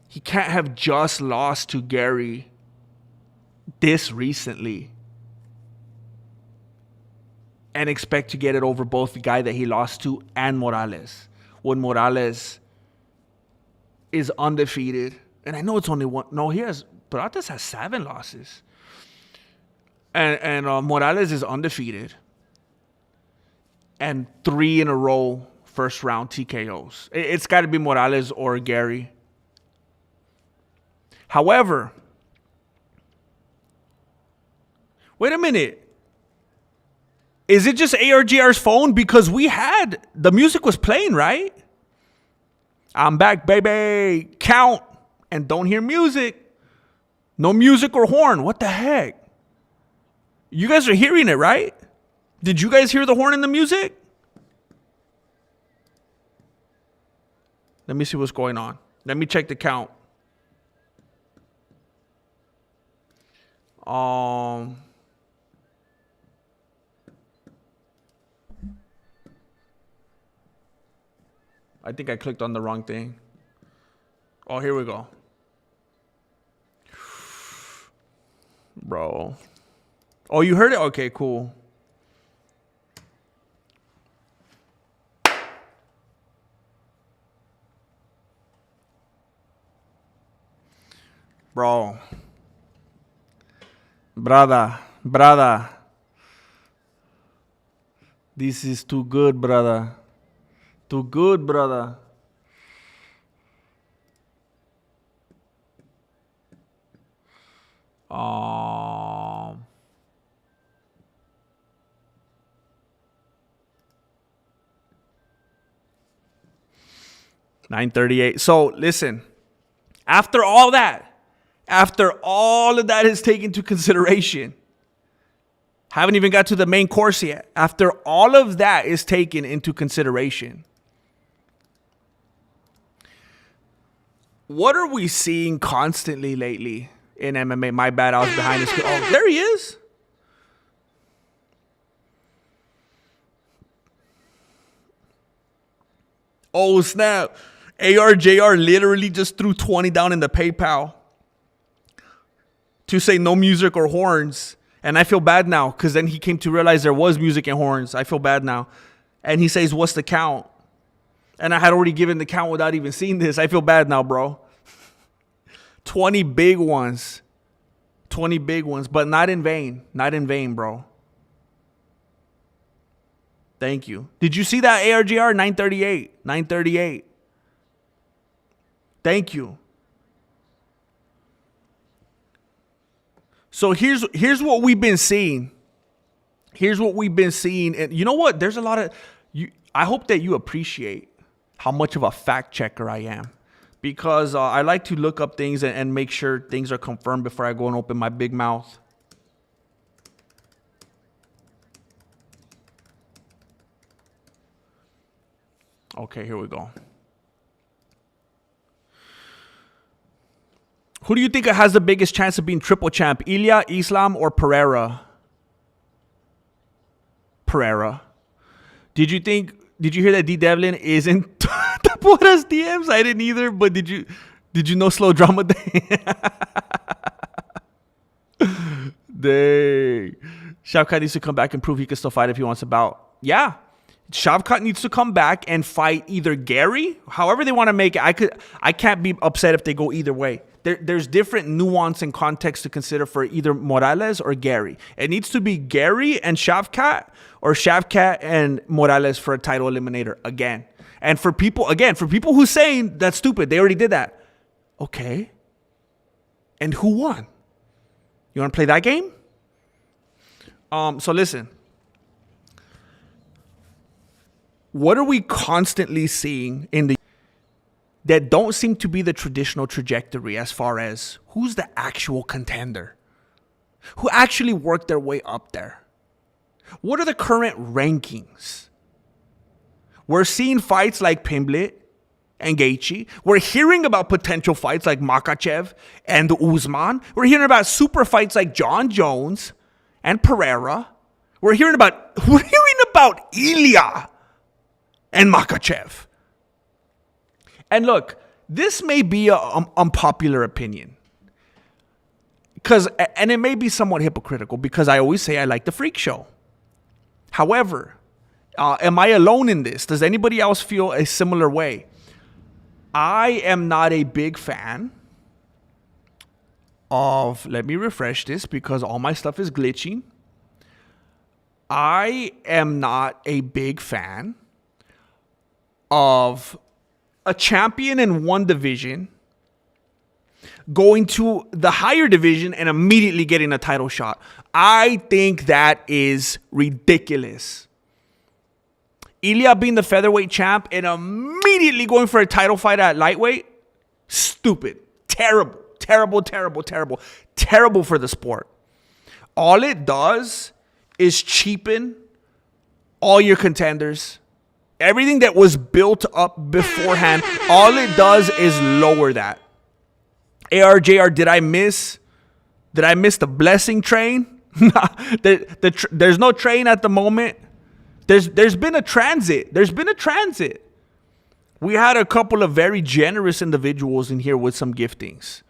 He can't have just lost to Gary this recently and expect to get it over both the guy that he lost to and Morales, when Morales is undefeated. And I know it's only one. No, Morales has 7 losses. And Morales is undefeated. And 3 in a row first round TKOs. It's got to be Morales or Gary. However, wait a minute. Is it just ARGR's phone? Because the music was playing, right? I'm back, baby. Count. And don't hear music. No music or horn. What the heck? You guys are hearing it, right? Did you guys hear the horn and the music? Let me see what's going on. Let me check the count. I think I clicked on the wrong thing. Oh, here we go. Bro. Oh, you heard it? Okay, cool. Bro. Brother. This is too good, brother. Too good, brother. $9.38. So listen, after all of that is taken into consideration, haven't even got to the main course yet. After all of that is taken into consideration, what are we seeing constantly lately in MMA? My bad, I was behind the screen. Oh, there he is. Oh, snap. ARJR literally just threw 20 down in the PayPal to say no music or horns. And I feel bad now because then he came to realize there was music and horns. I feel bad now. And he says, what's the count? And I had already given the count without even seeing this. I feel bad now, bro. 20 big ones. 20 big ones, but not in vain. Not in vain, bro. Thank you. Did you see that ARGR? 938. 938. Thank you. So here's what we've been seeing. Here's what we've been seeing. And you know what? There's a lot of I hope that you appreciate how much of a fact checker I am. Because I like to look up things and make sure things are confirmed before I go and open my big mouth. Okay, here we go. Who do you think has the biggest chance of being triple champ? Ilya, Islam, or Pereira? Pereira. Did you hear that D. Devlin isn't Tapora's DMs? I didn't either, but did you know Slow Drama Day? Dang. Shavkat needs to come back and prove he can still fight if he wants a bout. Yeah. Shavkat needs to come back and fight either Gary, however they want to make it. I can't be upset if they go either way. There's different nuance and context to consider for either Morales or Gary. It needs to be Gary and Shavkat or Shavkat and Morales for a title eliminator again. And for people who saying that's stupid, they already did that. Okay. And who won? You want to play that game? So listen. What are we constantly seeing that don't seem to be the traditional trajectory as far as who's the actual contender? Who actually worked their way up there? What are the current rankings? We're seeing fights like Pimblett and Gaethje. We're hearing about potential fights like Makhachev and Usman. We're hearing about super fights like John Jones and Pereira. We're hearing about Ilya and Makhachev. And look, this may be an unpopular opinion. And it may be somewhat hypocritical because I always say I like the freak show. However, am I alone in this? Does anybody else feel a similar way? I am not a big fan of, let me refresh this because all my stuff is glitching. I am not a big fan of a champion in one division going to the higher division and immediately getting a title shot. I think that is ridiculous. Ilya being the featherweight champ and immediately going for a title fight at lightweight, stupid, terrible, terrible, terrible, terrible, terrible for the sport. All it does is cheapen all your contenders. Everything that was built up beforehand, all it does is lower that. ARJR, did I miss the blessing train? There's no train at the moment. There's been a transit. We had a couple of very generous individuals in here with some giftings.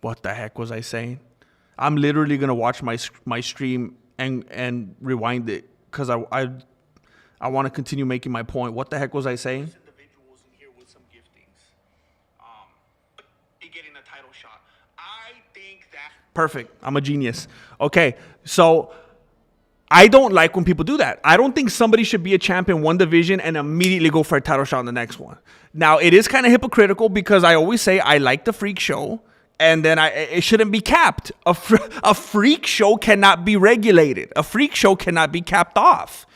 What the heck was I saying? I'm literally gonna watch my stream and rewind it because I want to continue making my point. What the heck was I saying? Individuals in here with some giftings. Getting a title shot. I think that perfect. I'm a genius. Okay, so I don't like when people do that. I don't think somebody should be a champion in one division and immediately go for a title shot in the next one. Now, it is kind of hypocritical because I always say I like the freak show. And then it shouldn't be capped. A freak show cannot be regulated. A freak show cannot be capped off.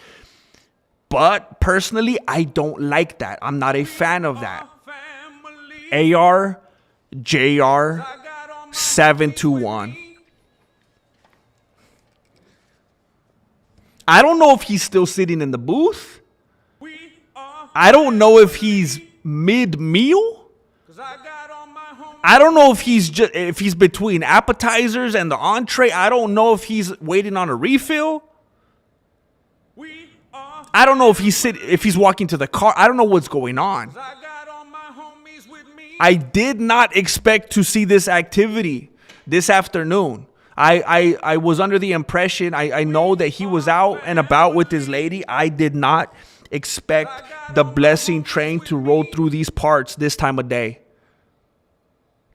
But personally, I don't like that. I'm not a fan of that. AR, JR, 721. I don't know if he's still sitting in the booth. I don't know if he's mid-meal. I don't know if he's between appetizers and the entree. I don't know if he's waiting on a refill. I don't know if he's walking to the car. I don't know what's going on. I did not expect to see this activity this afternoon. I was under the impression, I know that he was out and about with his lady. I did not expect the blessing train to roll through these parts this time of day.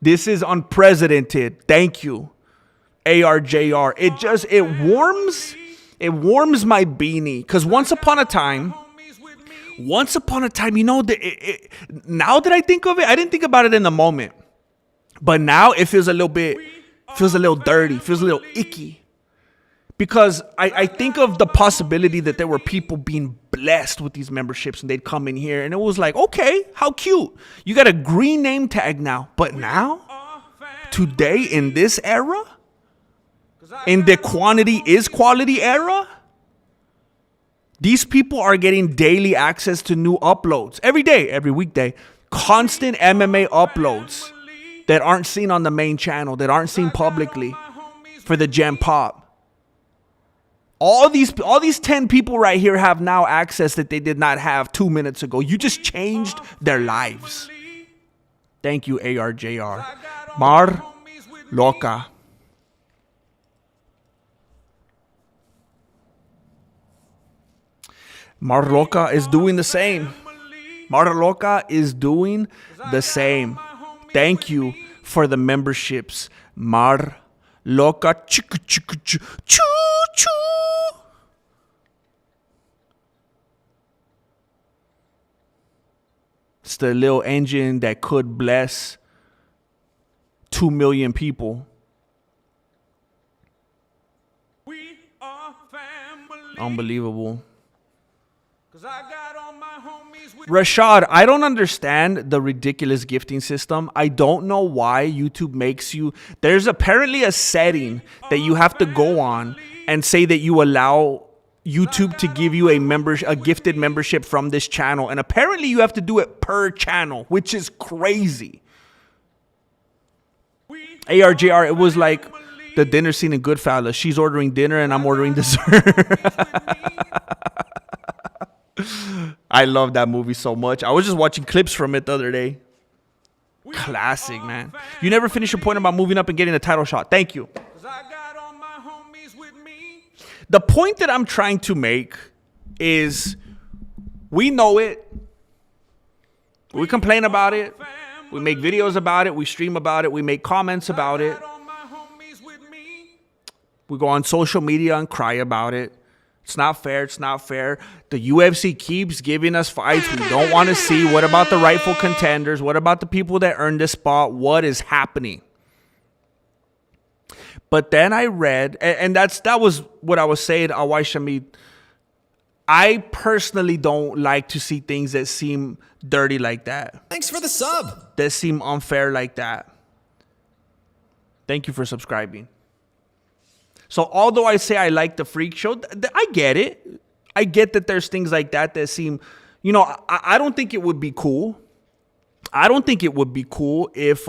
This is unprecedented. Thank you, ARJR. It warms my beanie. Because once upon a time, you know, now that I think of it, I didn't think about it in the moment. But now it feels a little dirty, feels a little icky. Because I think of the possibility that there were people being blessed with these memberships and they'd come in here and it was like, okay, how cute. You got a green name tag now. But now, today in this era, in the quantity is quality era, these people are getting daily access to new uploads. Every day, every weekday. Constant MMA uploads that aren't seen on the main channel, that aren't seen publicly for the Gen Pop. All these 10 people right here have now access that they did not have 2 minutes ago. You just changed their lives. Thank you, ARJR. Mar Loca. Mar Loca is doing the same. Mar Loca is doing the same. Thank you for the memberships. Mar Loca. Choo choo. It's the little engine that could bless 2 million people. Unbelievable. Rashad, I don't understand the ridiculous gifting system. I don't know why YouTube makes you. There's apparently a setting that you have to go on and say that you allow YouTube to give you a gifted membership from this channel. And apparently you have to do it per channel, which is crazy. ARJR, it was like the dinner scene in Goodfellas. She's ordering dinner and I'm ordering dessert. I love that movie so much. I was just watching clips from it the other day. Classic, man. You never finish your point about moving up and getting a title shot. Thank you. The point that I'm trying to make is we know it. We complain about it. We make videos about it. We stream about it. We make comments about it. We go on social media and cry about it. It's not fair. It's not fair. The UFC keeps giving us fights we don't want to see. What about the rightful contenders? What about the people that earned this spot? What is happening? But then I read, and that was what I was saying, Awai Shamid. I personally don't like to see things that seem dirty like that. Thanks for the sub. That seem unfair like that. Thank you for subscribing. So although I say I like the freak show, I get it. I get that there's things like that seem, I don't think it would be cool. I don't think it would be cool if,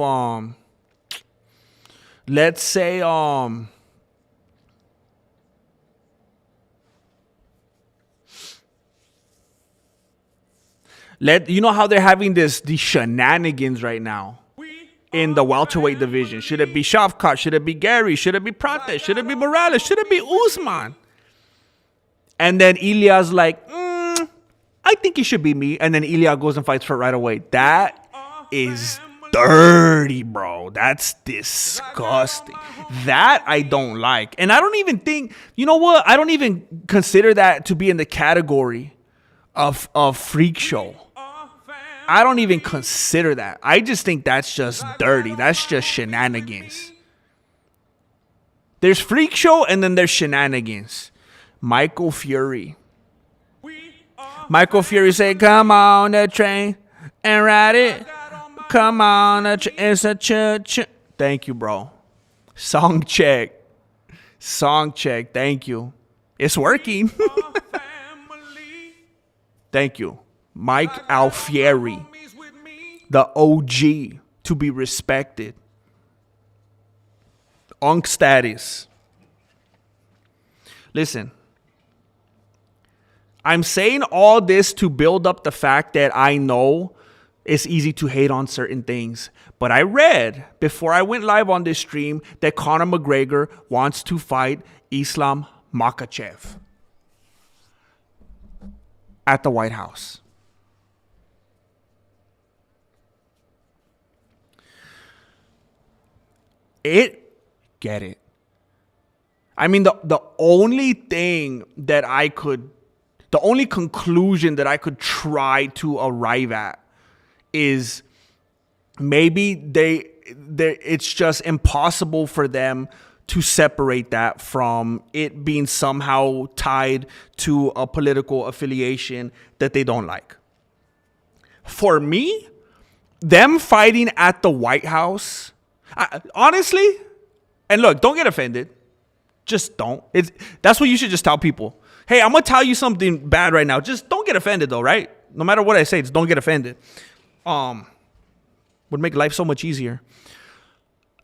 let's say, you know how they're having these shenanigans right now in the welterweight division. Should it be Shavkat? Should it be Gary? Should it be Prates? Should it be Morales? Should it be Usman? And then Ilya's like, I think it should be me. And then Ilya goes and fights for it right away. That is dirty, bro. That's disgusting. That I don't like. And I don't even think, you know what? I don't even consider that to be in the category of freak show. I don't even consider that. I just think that's just dirty. That's just shenanigans. There's freak show and then there's shenanigans. Michael Fury. Michael Fury said, come on the train and ride it. Come on, it's a ch. Thank you, bro. Song check. Thank you. It's working. Thank you. Mike Alfieri, the OG, to be respected. Unk status. Listen, I'm saying all this to build up the fact that I know it's easy to hate on certain things. But I read before I went live on this stream that Conor McGregor wants to fight Islam Makhachev at the White House. Get it. I mean, the only conclusion that I could try to arrive at is maybe it's just impossible for them to separate that from it being somehow tied to a political affiliation that they don't like. For me, them fighting at the White House, honestly, and look, don't get offended. Just don't. That's what you should just tell people. Hey, I'm going to tell you something bad right now. Just don't get offended though, right? No matter what I say, just don't get offended. Would make life so much easier.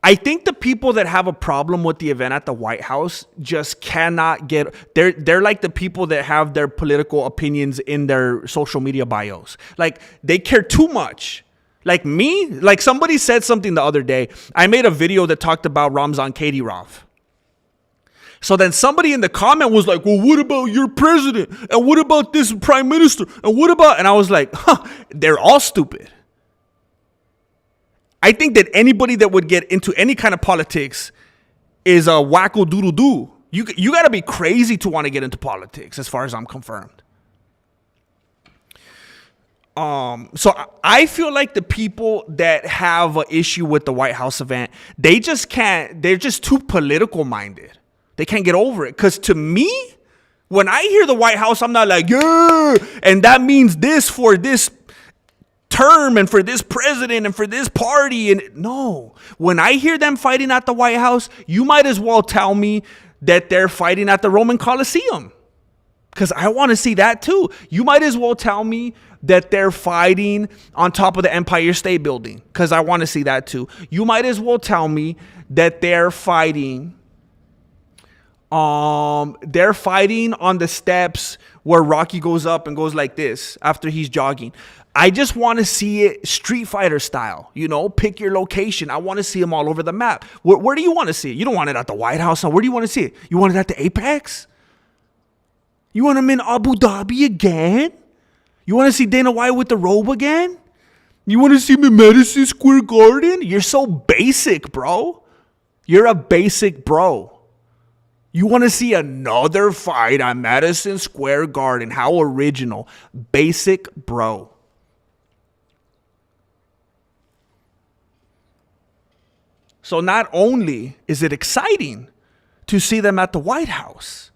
I think the people that have a problem with the event at the White House just cannot get... They're like the people that have their political opinions in their social media bios. Like, they care too much. Like me, like somebody said something the other day. I made a video that talked about Ramzan Kadyrov. So then somebody in the comment was like, well, what about your president? And what about this prime minister? And what about... And I was like, they're all stupid. I think that anybody that would get into any kind of politics is a wacko doodle doo. You got to be crazy to want to get into politics, as far as I'm confirmed. So I feel like the people that have an issue with the White House event, they just can't. They're just too political minded. They can't get over it. Because to me, when I hear the White House, I'm not like, yeah, and that means this for this term and for this president and for this party. And no, when I hear them fighting at the White House, you might as well tell me that they're fighting at the Roman Colosseum. Because I want to see that too. You might as well tell me that they're fighting on top of the Empire State Building, because I want to see that too. You might as well tell me that they're fighting on the steps where Rocky goes up and goes like this after he's jogging. I just want to see it Street Fighter style, pick your location. I want to see them all over the map. Where do you want to see it? You don't want it at the White House. Where do you want to see it? You want it at the Apex? You want him in Abu Dhabi again? You want to see Dana White with the robe again? You want to see him in Madison Square Garden? You're so basic, bro. You're a basic bro. You want to see another fight on Madison Square Garden? How original. Basic bro. So not only is it exciting to see them at the White House,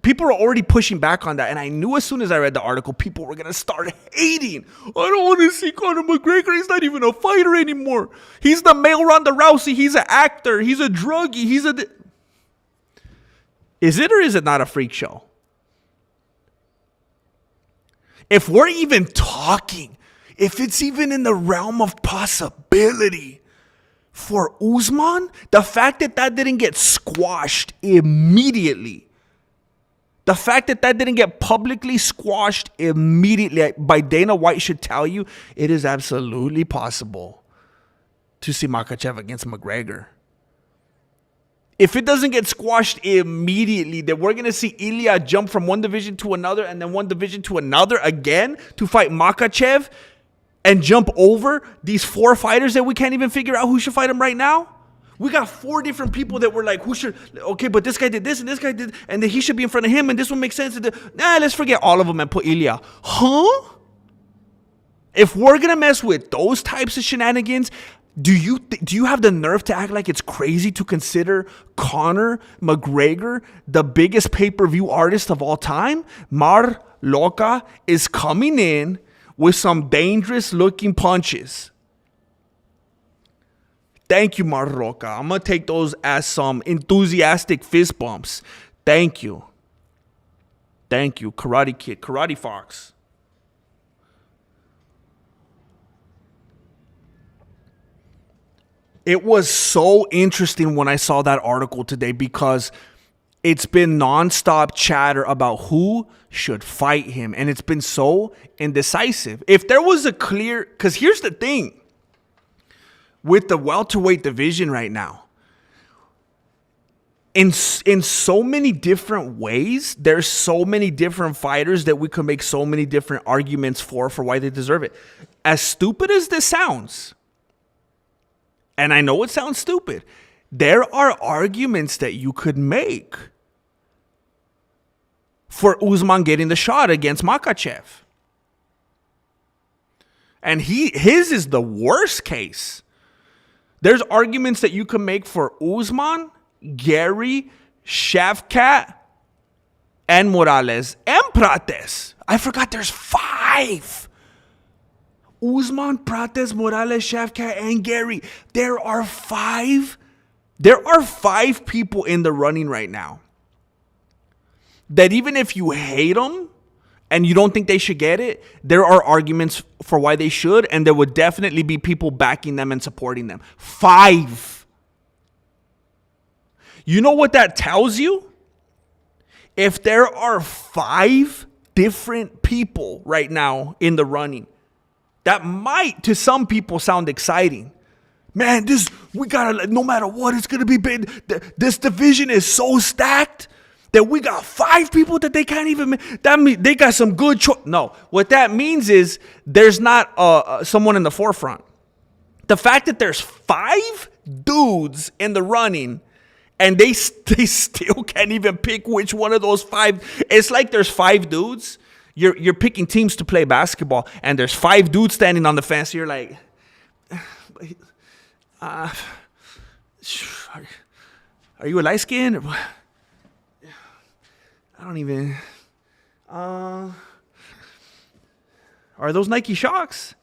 people are already pushing back on that. And I knew as soon as I read the article, people were going to start hating. I don't want to see Conor McGregor. He's not even a fighter anymore. He's the male Ronda Rousey. He's an actor. He's a druggie. Is it or is it not a freak show? If we're even talking, if it's even in the realm of possibility for Usman, the fact that didn't get squashed immediately, the fact that didn't get publicly squashed immediately by Dana White should tell you it is absolutely possible to see Makhachev against McGregor. If it doesn't get squashed immediately, then we're going to see Ilya jump from one division to another and then one division to another again to fight Makhachev and jump over these 4 fighters that we can't even figure out who should fight him right now. We got 4 different people that were like, but this guy did this and this guy did, and then he should be in front of him and this one makes sense. Let's forget all of them and put Ilya. Huh? If we're going to mess with those types of shenanigans, do you have the nerve to act like it's crazy to consider Conor McGregor the biggest pay-per-view artist of all time? Mar Loca is coming in with some dangerous looking punches. Thank you, Mar Loca. I'm going to take those as some enthusiastic fist bumps. Thank you. Thank you, Karate Kid, Karate Fox. It was so interesting when I saw that article today because it's been nonstop chatter about who should fight him. And it's been so indecisive. If there was a clear... Because here's the thing. With the welterweight division right now, in so many different ways, there's so many different fighters that we could make so many different arguments for why they deserve it. As stupid as this sounds, and I know it sounds stupid, there are arguments that you could make for Usman getting the shot against Makhachev. And his is the worst case. There's arguments that you can make for Usman, Gary, Shavkat, and Morales, and Prates. I forgot there's 5. Usman, Prates, Morales, Shavkat, and Gary. There are 5. There are 5 people in the running right now that even if you hate them and you don't think they should get it, there are arguments for why they should, and there would definitely be people backing them and supporting them. 5. You know what that tells you? If there are 5 different people right now in the running, that might, to some people, sound exciting. Man, we gotta, no matter what, it's gonna be big. This division is so stacked that we got 5 people that they can't even. That means they got some good choice. No, what that means is there's not someone in the forefront. The fact that there's 5 dudes in the running and they still can't even pick which one of those 5. It's like there's 5 dudes. You're picking teams to play basketball, and there's 5 dudes standing on the fence. You're like, are you a light skin? I don't even. Are those Nike Shocks?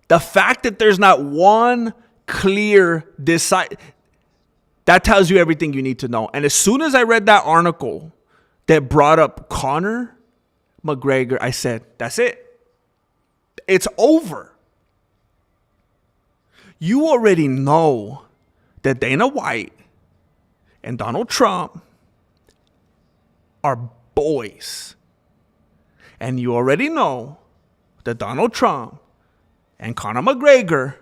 The fact that there's not one clear decide. That tells you everything you need to know. And as soon as I read that article that brought up Conor McGregor, I said, that's it. It's over. You already know that Dana White and Donald Trump are boys. And you already know that Donald Trump and Conor McGregor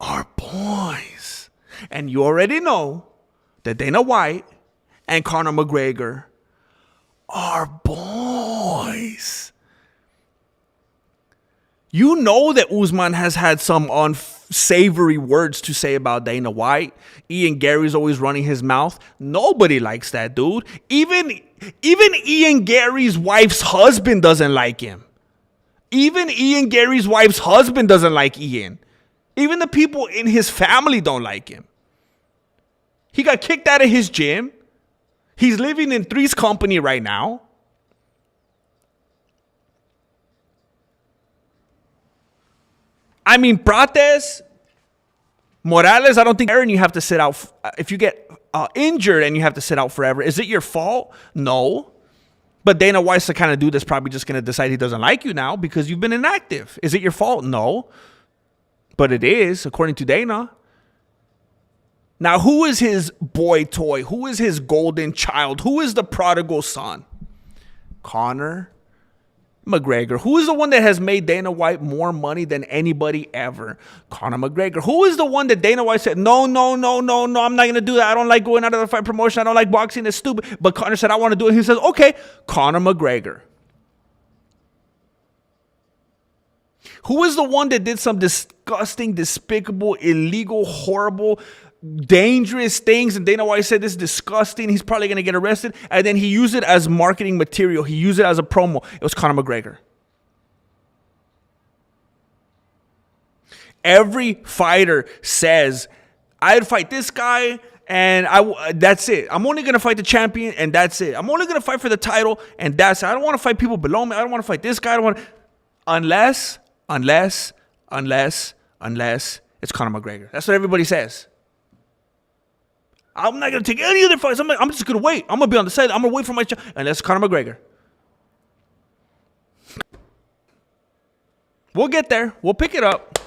are boys. And you already know that Dana White and Conor McGregor are boys. You know that Usman has had some unsavory words to say about Dana White. Ian Gary's always running his mouth. Nobody likes that dude. Even Ian Gary's wife's husband doesn't like him. Even Ian Gary's wife's husband doesn't like Ian. Even the people in his family don't like him. He got kicked out of his gym. He's living in Three's company right now. I mean, Prates, Morales, I don't think you have to sit out. If you get injured and you have to sit out forever, is it your fault? No. But Dana White's the kind of dude that's probably just going to decide he doesn't like you now because you've been inactive. Is it your fault? No. But it is, according to Dana. Now, who is his boy toy? Who is his golden child? Who is the prodigal son? Conor McGregor. Who is the one that has made Dana White more money than anybody ever? Conor McGregor. Who is the one that Dana White said, no, I'm not going to do that. I don't like going out of the fight promotion. I don't like boxing. It's stupid. But Conor said, I want to do it. He says, okay, Conor McGregor. Who is the one that did some disgusting, despicable, illegal, horrible, dangerous things? And Dana White said, this is disgusting. He's probably going to get arrested. And then he used it as marketing material. He used it as a promo. It was Conor McGregor. Every fighter says, I'd fight this guy and that's it. I'm only going to fight the champion and that's it. I'm only going to fight for the title and that's it. I don't want to fight people below me. I don't want to fight this guy. I don't want to... Unless it's Conor McGregor. That's what everybody says. I'm not going to take any other fights. I'm just going to wait. I'm going to be on the side. I'm going to wait for my chance. Unless Conor McGregor. We'll get there. We'll pick it up.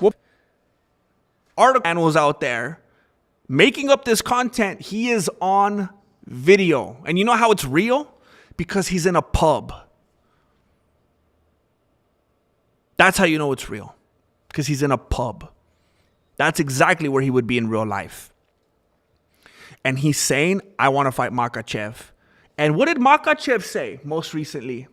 Article channels out there making up this content. He is on video. And you know how it's real? Because he's in a pub. That's how you know it's real. Because he's in a pub. That's exactly where he would be in real life. And he's saying, I want to fight Makhachev. And what did Makhachev say most recently?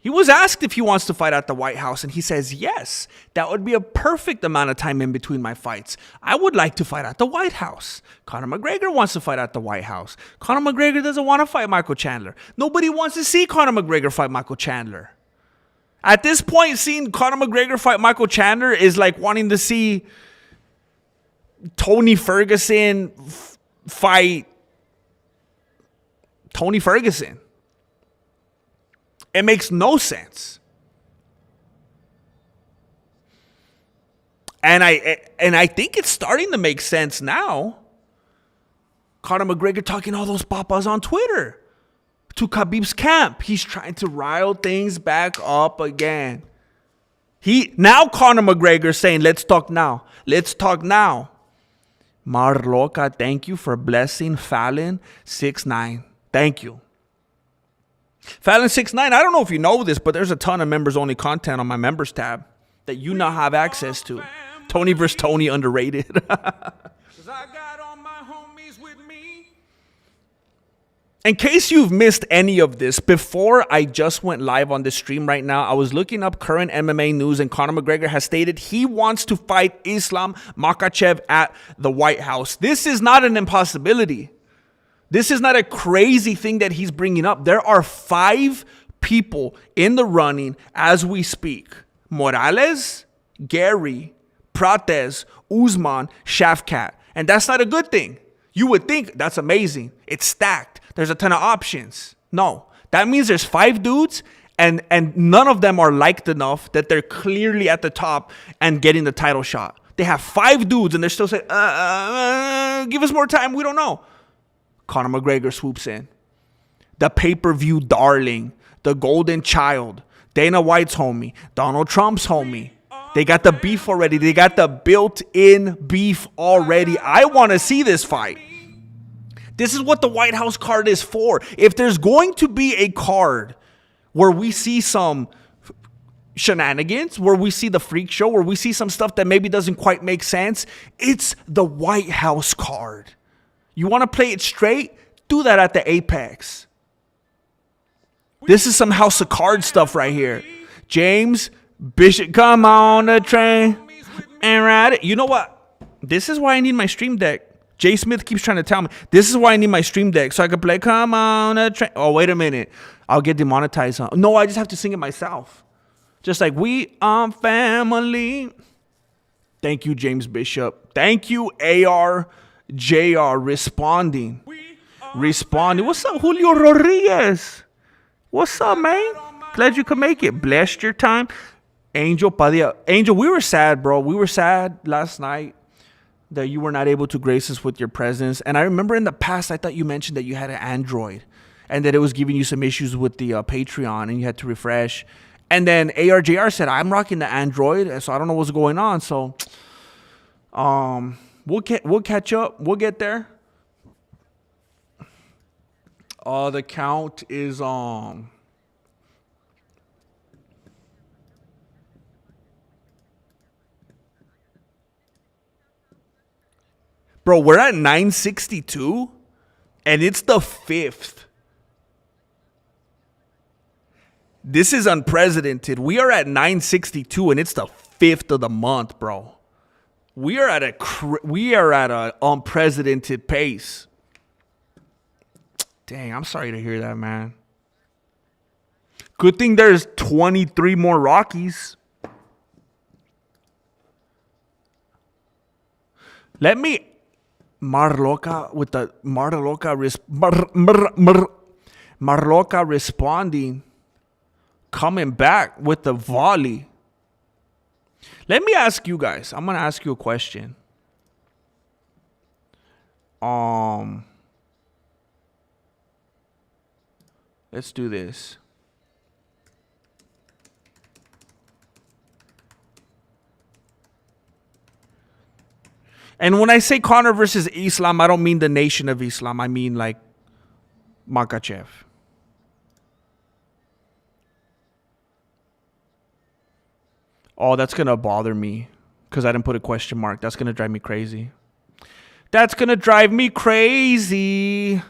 He was asked if he wants to fight at the White House. And he says, yes, that would be a perfect amount of time in between my fights. I would like to fight at the White House. Conor McGregor wants to fight at the White House. Conor McGregor doesn't want to fight Michael Chandler. Nobody wants to see Conor McGregor fight Michael Chandler. At this point, seeing Conor McGregor fight Michael Chandler is like wanting to see Tony Ferguson fight Tony Ferguson. It makes no sense. And I think it's starting to make sense now. Conor McGregor talking all those papas on Twitter to Khabib's camp. He's trying to rile things back up again. Now Conor McGregor saying, let's talk now. Let's talk now. Marloca, thank you for blessing Fallon 6'9". Thank you. Fallon 6'9", I don't know if you know this, but there's a ton of members-only content on my members tab that you now have access to. Tony vs. Tony underrated. In case you've missed any of this, before I just went live on this stream right now, I was looking up current MMA news, and Conor McGregor has stated he wants to fight Islam Makhachev at the White House. This is not an impossibility. This is not a crazy thing that he's bringing up. There are 5 people in the running as we speak. Morales, Gary, Prates, Usman, Shavkat. And that's not a good thing. You would think that's amazing. It's stacked. There's a ton of options. No, that means there's 5 dudes and none of them are liked enough that they're clearly at the top and getting the title shot. They have 5 dudes, and they're still saying, give us more time. We don't know. Conor McGregor swoops in. The pay-per-view darling. The golden child. Dana White's homie. Donald Trump's homie. They got the beef already. They got the built-in beef already. I want to see this fight. This is what the White House card is for. If there's going to be a card where we see some shenanigans, where we see the freak show, where we see some stuff that maybe doesn't quite make sense, it's the White House card. You want to play it straight? Do that at the Apex. This is some House of Cards stuff right here. James Bishop, come on the train and ride it. You know what? This is why I need my Stream Deck. Jay Smith keeps trying to tell me, this is why I need my Stream Deck, so I can play Come On the Train. Oh, wait a minute. I'll get demonetized. No, I just have to sing it myself. Just like We Are Family. Thank you, James Bishop. Thank you, ARJR, responding. What's up, Julio Rodriguez? What's up, man? Glad you could make it. Blessed your time. Angel Padilla. Angel, we were sad, bro. We were sad last night that you were not able to grace us with your presence. And I remember in the past, I thought you mentioned that you had an Android and that it was giving you some issues with the Patreon and you had to refresh. And then ARJR said, I'm rocking the Android, so I don't know what's going on. So we'll catch up. We'll get there. The count is bro, we're at 962 and it's the 5th. This is unprecedented. We are at 962 and it's the 5th of the month, bro. We are at a unprecedented pace. Dang, I'm sorry to hear that, man. Good thing there's 23 more Rockies. Let me Marloca with the Marloca responding, coming back with the volley. Let me ask you guys. I'm gonna ask you a question. Let's do this. And when I say Conor versus Islam, I don't mean the Nation of Islam. I mean like Makhachev. Oh, that's going to bother me because I didn't put a question mark. That's going to drive me crazy. That's going to drive me crazy.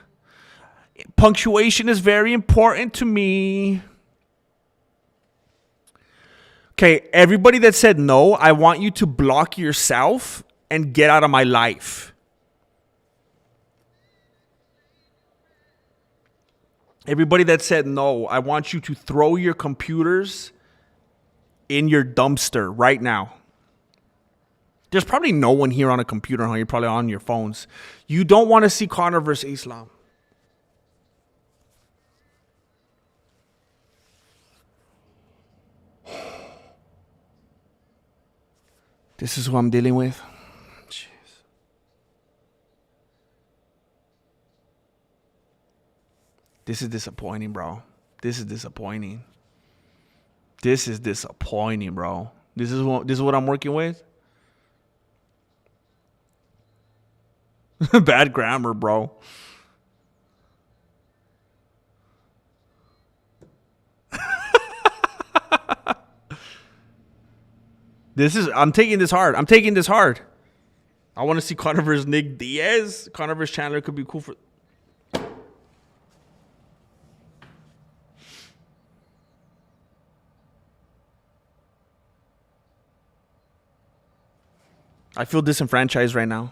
Punctuation is very important to me. Okay, everybody that said no, I want you to block yourself and get out of my life. Everybody that said no, I want you to throw your computers in your dumpster right now. There's probably no one here on a computer, huh? You're probably on your phones. You don't want to see Conor versus Islam. This is who I'm dealing with. Jeez. This is disappointing, bro. This is disappointing. This is disappointing, bro. This is what I'm working with. Bad grammar, bro. I'm taking this hard. I want to see Conor versus Nick Diaz. Conor versus Chandler could be cool for. I feel disenfranchised right now.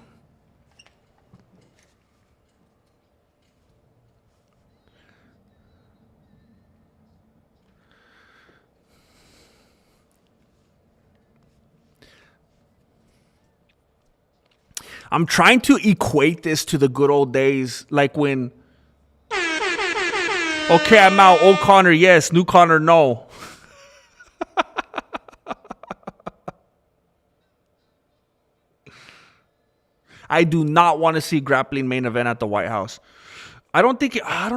I'm trying to equate this to the good old days, like when, okay, I'm out. Old Conor, yes. New Conor, no. I do not want to see grappling main event at the White House. I don't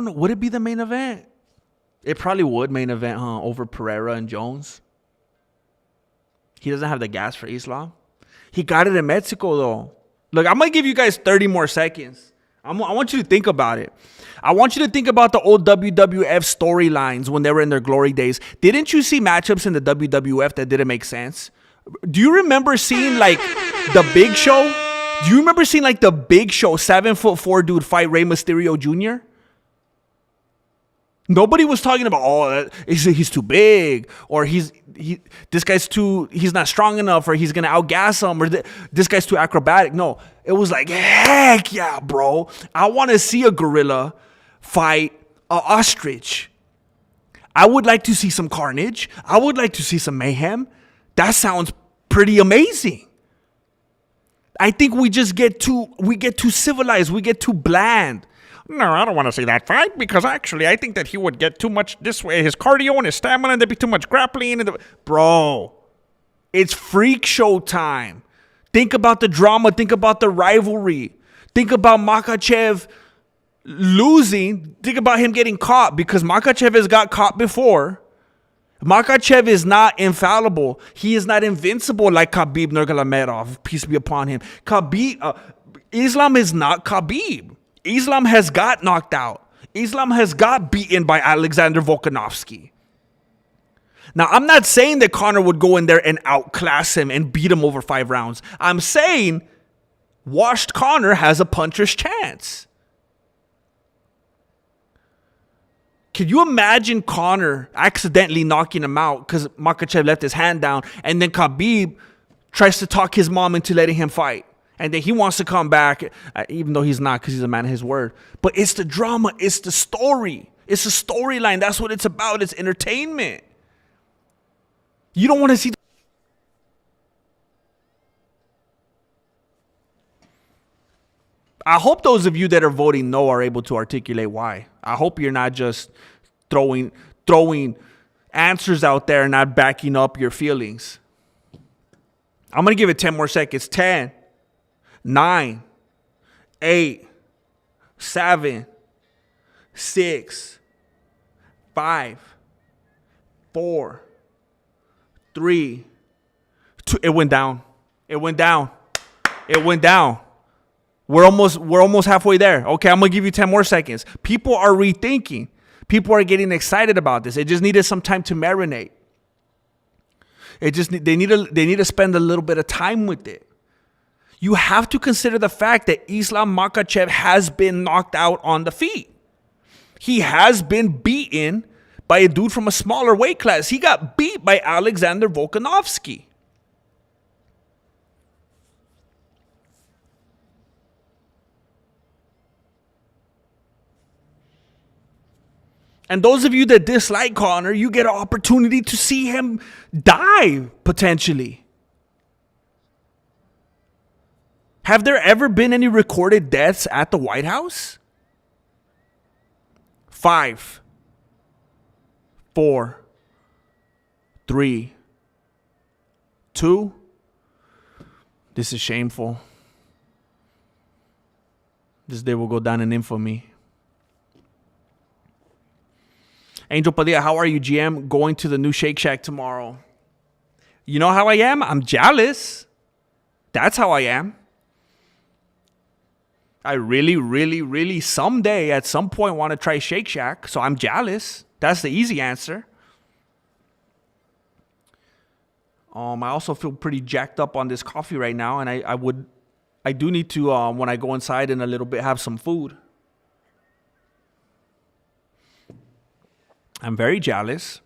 know. Would it be the main event? It probably would main event, huh? Over Pereira and Jones. He doesn't have the gas for Islam. He got it in Mexico, though. Look, I'm going to give you guys 30 more seconds. I want you to think about it. I want you to think about the old WWF storylines when they were in their glory days. Didn't you see matchups in the WWF that didn't make sense? Do you remember seeing, like, the Big Show? Do you remember seeing, like, the Big Show, 7'4" dude, fight Rey Mysterio Jr.? Nobody was talking about, he's too big, or he's not strong enough, or he's going to outgas him, or this guy's too acrobatic. No, it was like, heck yeah, bro. I want to see a gorilla fight an ostrich. I would like to see some carnage. I would like to see some mayhem. That sounds pretty amazing. I think we get too civilized. We get too bland. No, I don't want to see that fight because actually I think that he would get too much this way. His cardio and his stamina, and there'd be too much grappling. Bro, it's freak show time. Think about the drama. Think about the rivalry. Think about Makhachev losing. Think about him getting caught because Makhachev has got caught before. Makhachev is not infallible. He is not invincible like Khabib Nurmagomedov. Peace be upon him. Islam is not Khabib. Islam has got knocked out. Islam has got beaten by Alexander Volkanovski. Now, I'm not saying that Conor would go in there and outclass him and beat him over 5 rounds. I'm saying washed Conor has a puncher's chance. Can you imagine Conor accidentally knocking him out because Makhachev left his hand down, and then Khabib tries to talk his mom into letting him fight? And then he wants to come back, even though he's not because he's a man of his word. But it's the drama. It's the story. It's the storyline. That's what it's about. It's entertainment. You don't want to see... I hope those of you that are voting no are able to articulate why. I hope you're not just throwing answers out there and not backing up your feelings. I'm going to give it 10 more seconds. 10. 9, 8, 7, 6, 5, 4, 3, 2. It went down. It went down. It went down. We're almost halfway there. Okay, I'm gonna give you 10 more seconds. People are rethinking. People are getting excited about this. It just needed some time to marinate. They need to spend a little bit of time with it. You have to consider the fact that Islam Makhachev has been knocked out on the feet. He has been beaten by a dude from a smaller weight class. He got beat by Alexander Volkanovski. And those of you that dislike Conor, you get an opportunity to see him die, potentially. Have there ever been any recorded deaths at the White House? 5, 4, 3, 2. This is shameful. This day will go down in infamy. Angel Padilla, how are you, GM? Going to the new Shake Shack tomorrow. You know how I am? I'm jealous. That's how I am. I really, really, really someday at some point want to try Shake Shack, so I'm jealous. That's the easy answer. I also feel pretty jacked up on this coffee right now, and I do need to, when I go inside in a little bit, have some food. I'm very jealous.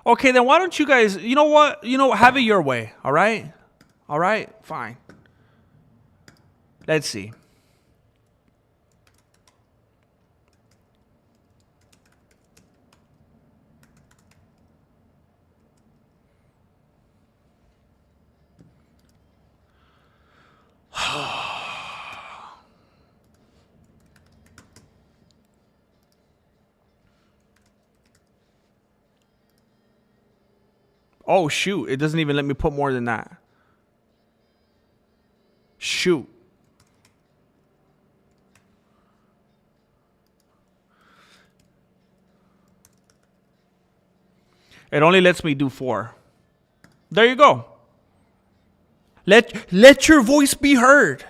Okay, then why don't you guys, you know what? Have it your way, all right? All right, fine. Let's see. Oh, shoot. It doesn't even let me put more than that. Shoot. It only lets me do 4. There you go. Let your voice be heard.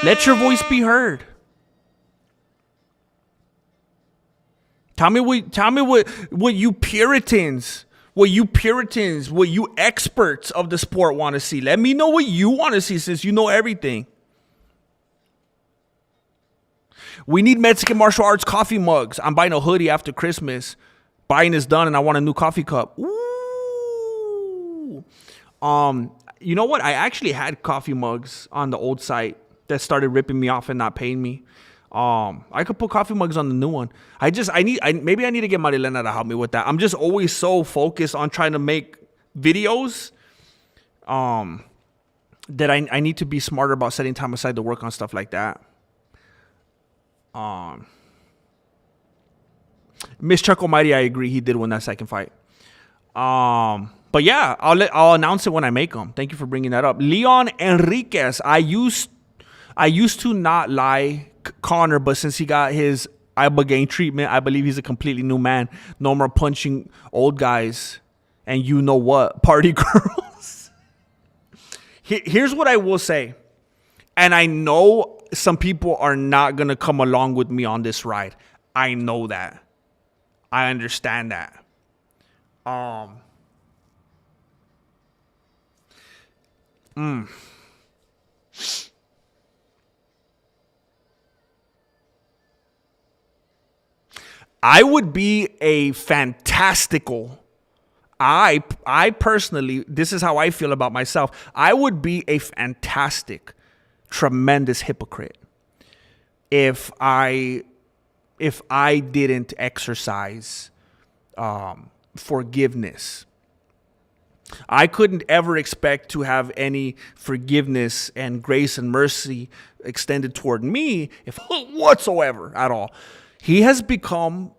Let your voice be heard. Tell me what you Puritans, what you experts of the sport want to see. Let me know what you want to see since you know everything. We need Mexican martial arts coffee mugs. I'm buying a hoodie after Christmas. Buying is done and I want a new coffee cup. Ooh. You know what? I actually had coffee mugs on the old site that started ripping me off and not paying me. I could put coffee mugs on the new one. Maybe I need to get Marilena to help me with that. I'm just always so focused on trying to make videos that I need to be smarter about setting time aside to work on stuff like that. Miss Chuck Almighty, I agree. He did win that second fight. But yeah, I'll announce it when I make them. Thank you for bringing that up. Leon Enriquez. I used to not like Conor, but since he got his Ibogaine treatment, I believe he's a completely new man. No more punching old guys and you know what, party girls. Here's what I will say. And I know some people are not going to come along with me on this ride. I know that. I understand that. I would be a fantastical. I personally, this is how I feel about myself. I would be a fantastic, tremendous hypocrite if I didn't exercise forgiveness. I couldn't ever expect to have any forgiveness and grace and mercy extended toward me, if whatsoever at all. He has become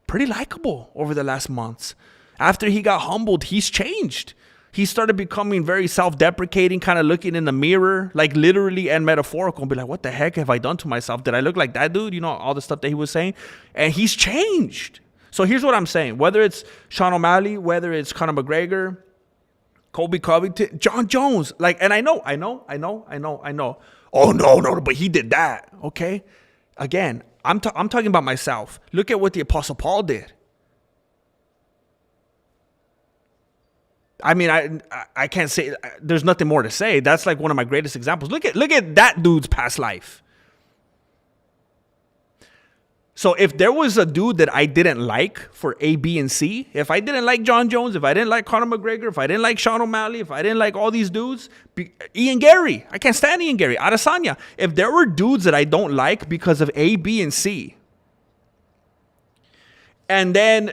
pretty likable over the last months. After he got humbled, he's changed. He started becoming very self-deprecating, kind of looking in the mirror, like literally and metaphorical, and be like, what the heck have I done to myself? Did I look like that dude? You know, all the stuff that he was saying. And he's changed. So here's what I'm saying. Whether it's Sean O'Malley, whether it's Conor McGregor, Colby Covington, John Jones. And I know. Oh, no, but he did that. Okay? Again, I'm talking about myself. Look at what the Apostle Paul did. I mean, I can't say, there's nothing more to say. That's like one of my greatest examples. Look at that dude's past life. So if there was a dude that I didn't like for A, B, and C, if I didn't like John Jones, if I didn't like Conor McGregor, if I didn't like Sean O'Malley, if I didn't like all these dudes, Ian Gary, I can't stand Ian Gary, Adesanya. If there were dudes that I don't like because of A, B, and C, and then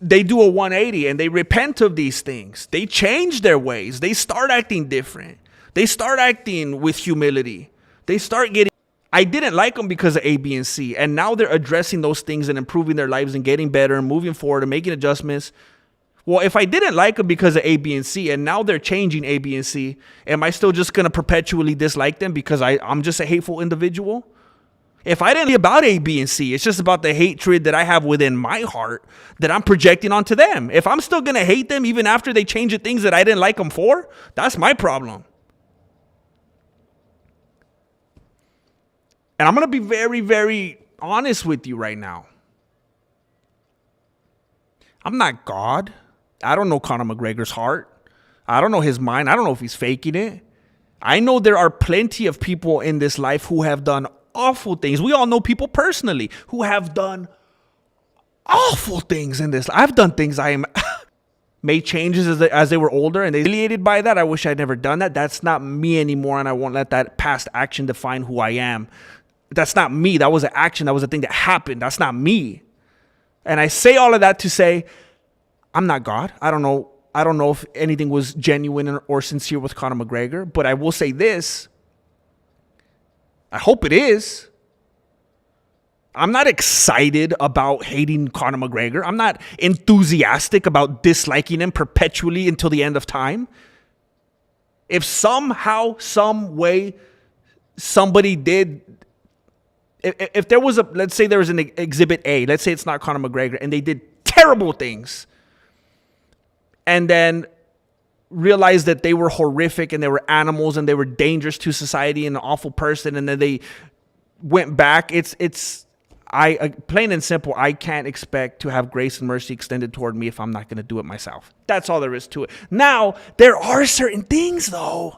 they do a 180 and they repent of these things, they change their ways, they start acting different, they start acting with humility, they start getting... I didn't like them because of A, B, and C. And now they're addressing those things and improving their lives and getting better and moving forward and making adjustments. Well, if I didn't like them because of A, B, and C, and now they're changing A, B, and C, am I still just going to perpetually dislike them because I'm just a hateful individual? If I didn't be about A, B, and C, it's just about the hatred that I have within my heart that I'm projecting onto them. If I'm still going to hate them even after they change the things that I didn't like them for, that's my problem. And I'm going to be very, very honest with you right now. I'm not God. I don't know Conor McGregor's heart. I don't know his mind. I don't know if he's faking it. I know there are plenty of people in this life who have done awful things. We all know people personally who have done awful things in this. I've done things I am... made changes as they were older and they humiliated by that. I wish I'd never done that. That's not me anymore, and I won't let that past action define who I am. That's not me. That was an action. That was a thing that happened. That's not me. And I say all of that to say, I'm not God. I don't know if anything was genuine or sincere with Conor McGregor, but I will say this. I hope it is. I'm not excited about hating Conor McGregor. I'm not enthusiastic about disliking him perpetually until the end of time. If somehow, some way, somebody did, if there was let's say there was an exhibit A, let's say it's not Conor McGregor, and they did terrible things, and then realized that they were horrific and they were animals and they were dangerous to society and an awful person, and then they went back, plain and simple, I can't expect to have grace and mercy extended toward me if I'm not going to do it myself. That's all there is to it. Now, there are certain things, though.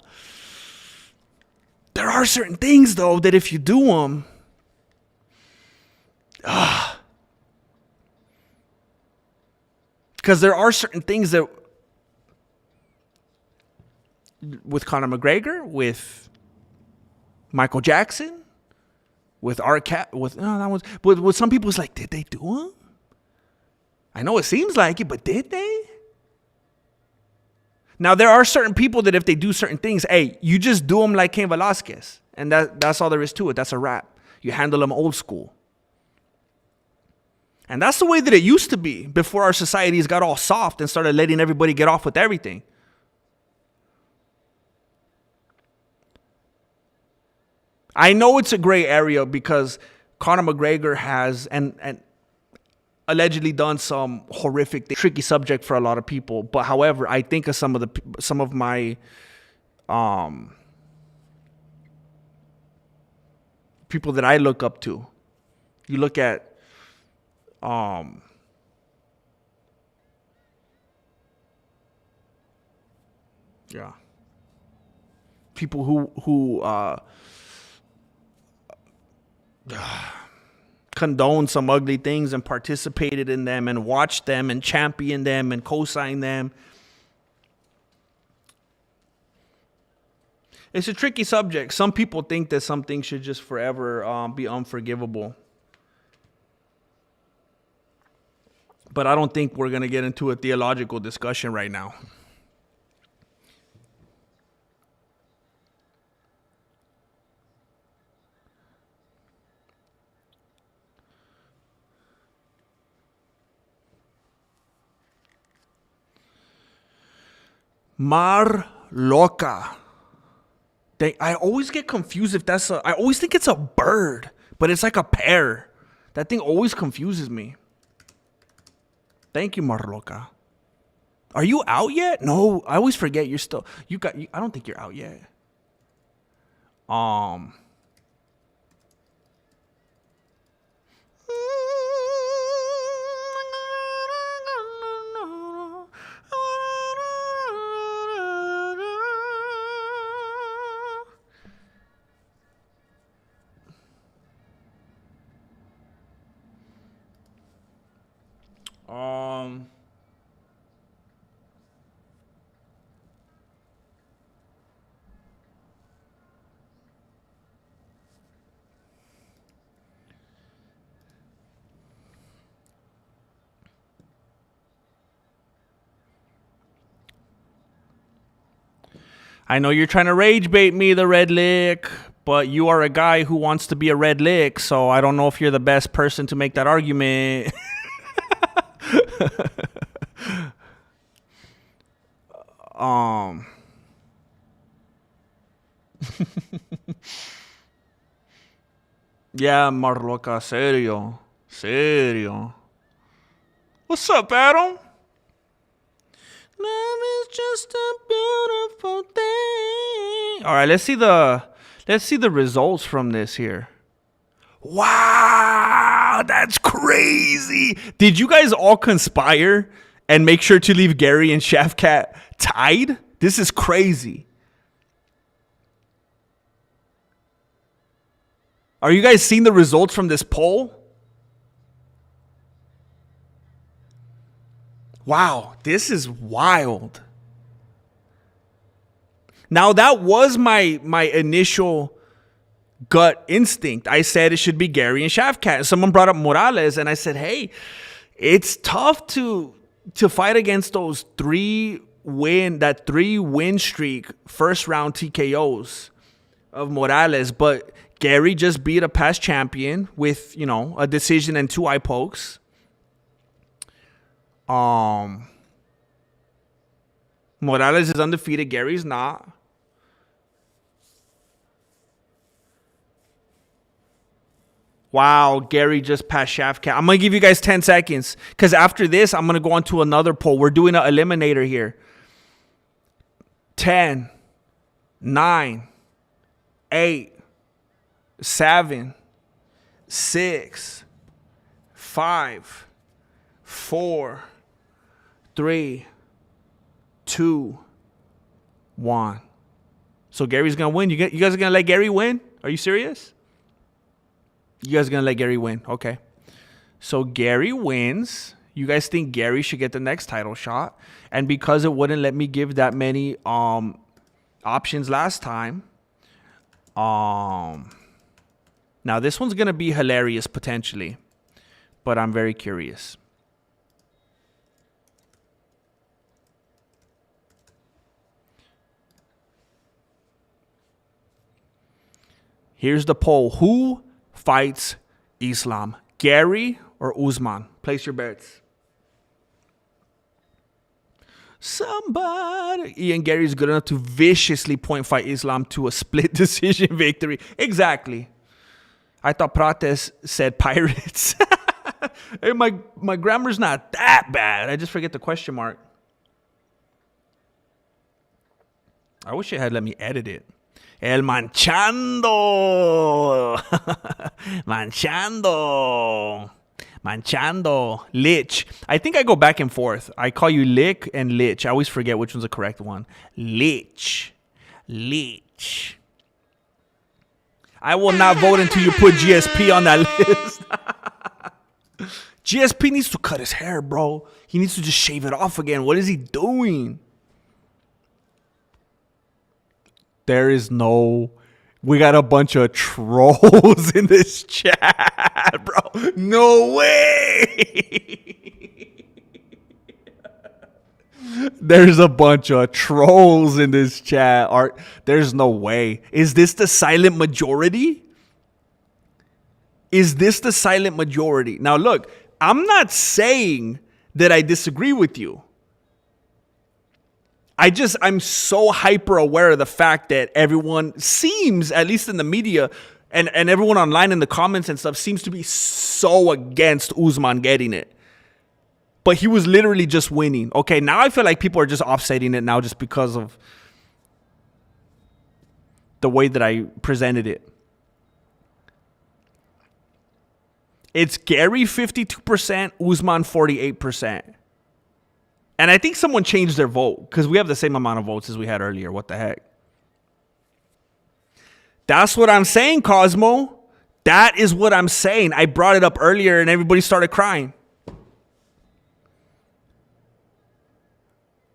That if you do them, because there are certain things that, with Conor McGregor, with Michael Jackson, with with some people, it's like, did they do them? I know it seems like it, but did they? Now, there are certain people that if they do certain things, hey, you just do them like Cain Velasquez. And that's all there is to it. That's a wrap. You handle them old school. And that's the way that it used to be before our societies got all soft and started letting everybody get off with everything. I know it's a gray area because Conor McGregor has and allegedly done some horrific, tricky subject for a lot of people. But however, I think of some of my people that I look up to. You look at people who condoned some ugly things and participated in them and watched them and championed them and co-signed them. It's a tricky subject. Some people think that some things should just forever be unforgivable. But I don't think we're going to get into a theological discussion right now. Mar loca. I always get confused if I always think it's a bird, but it's like a pear. That thing always confuses me. Thank you, Mar loca. Are you out yet? No, I always forget you're still. I don't think you're out yet. I know you're trying to rage bait me, the red lick, but you are a guy who wants to be a red lick, so I don't know if you're the best person to make that argument. Yeah, Marloca, serio. What's up, Adam? Love is just a beautiful thing. All right, let's see the results from this here. Wow, that's crazy. Did you guys all conspire and make sure to leave Gary and Shafkat tied? This is crazy. Are you guys seeing the results from this poll? Wow, this is wild. Now, that was my initial gut instinct. I said it should be Gary and Shafkat. Someone brought up Morales, and I said, hey, it's tough to fight against those 3-win streak, first round TKOs of Morales. But Gary just beat a past champion with, a decision and 2 eye pokes. Morales is undefeated. Gary's not. Wow, Gary just passed Shafkat. I'm going to give you guys 10 seconds because after this, I'm going to go on to another poll. We're doing an eliminator here. 10, 9, 8, 7, 6, 5, 4, 3, 2, 1. So Gary's going to win. You guys are going to let Gary win? Are you serious? You guys are going to let Gary win. Okay. So Gary wins. You guys think Gary should get the next title shot. And because it wouldn't let me give that many options last time. Now this one's going to be hilarious potentially. But I'm very curious. Here's the poll. Who fights Islam? Gary or Usman? Place your bets. Somebody. Ian Gary's good enough to viciously point fight Islam to a split decision victory. Exactly. I thought Prates said Pirates. Hey, my grammar's not that bad. I just forget the question mark. I wish it had let me edit it. El Manchando. Manchando. Lich. I think I go back and forth. I call you Lick and Lich. I always forget which one's the correct one. Lich. I will not vote until you put GSP on that list. GSP needs to cut his hair, bro. He needs to just shave it off again. What is he doing? We got a bunch of trolls in this chat, bro. No way. There's a bunch of trolls in this chat. There's no way. Is this the silent majority? Now, look, I'm not saying that I disagree with you. I'm so hyper aware of the fact that everyone seems, at least in the media and everyone online in the comments and stuff, seems to be so against Usman getting it. But he was literally just winning. Okay, now I feel like people are just offsetting it now just because of the way that I presented it. It's Gary 52%, Usman 48%. And I think someone changed their vote because we have the same amount of votes as we had earlier. What the heck? That's what I'm saying, Cosmo. That is what I'm saying. I brought it up earlier and everybody started crying.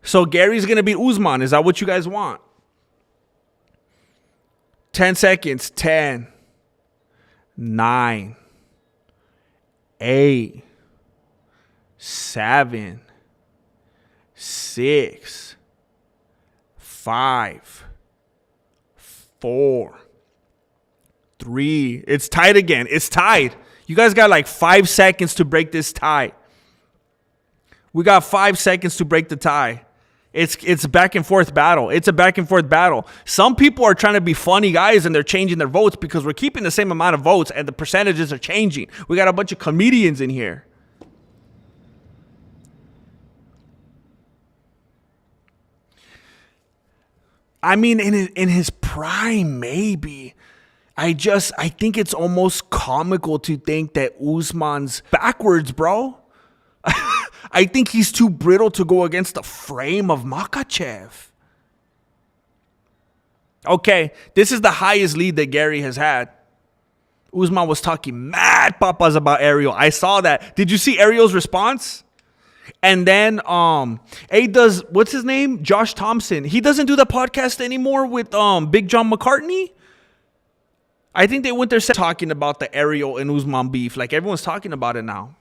So Gary's going to beat Usman. Is that what you guys want? 10 seconds. 10, 9, 8, 7, 6, 5, 4, 3. It's tied again. It's tied. You guys got like 5 seconds to break this tie. We got 5 seconds to break the tie. It's a back and forth battle. It's a back and forth battle. Some people are trying to be funny guys and they're changing their votes because we're keeping the same amount of votes and the percentages are changing. We got a bunch of comedians in here. I mean, in his prime, maybe. I think it's almost comical to think that Usman's backwards, bro. I think he's too brittle to go against the frame of Makhachev. Okay, this is the highest lead that Gary has had. Usman was talking mad papas about Ariel. I saw that. Did you see Ariel's response? And then what's his name? Josh Thompson. He doesn't do the podcast anymore with Big John McCartney. I think they went there talking about the Ariel and Usman beef. Like everyone's talking about it now.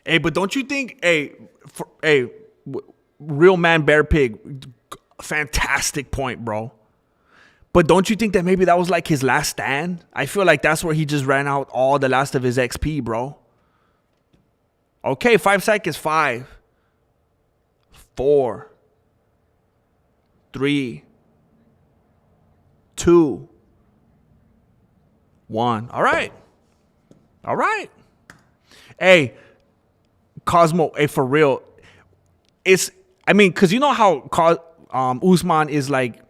Hey, but don't you think, real man Bear Pig, fantastic point, bro. But don't you think that maybe that was like his last stand? I feel like that's where he just ran out all the last of his XP, bro. Okay, 5 seconds. 5, 4, 3, 2, 1. All right. All right. Hey, Cosmo, hey, for real. Because you know how Usman is like,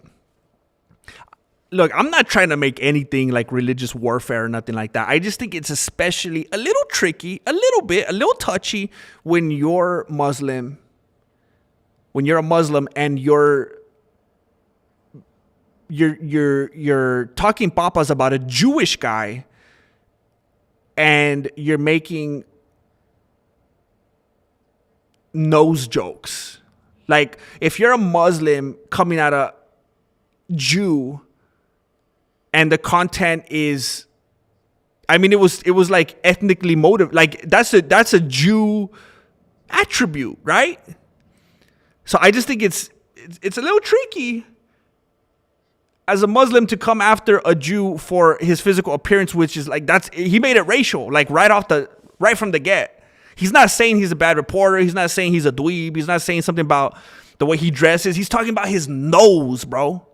look, I'm not trying to make anything like religious warfare or nothing like that. I just think it's especially a little tricky, a little touchy when you're Muslim, and you're talking papas about a Jewish guy, and you're making nose jokes. Like, if you're a Muslim coming at a Jew and the content is, it was like ethnically motivated. Like, that's a Jew attribute, right? So I just think it's a little tricky as a Muslim to come after a Jew for his physical appearance, which is like, he made it racial, like right from the get. He's not saying he's a bad reporter. He's not saying he's a dweeb. He's not saying something about the way he dresses. He's talking about his nose, bro.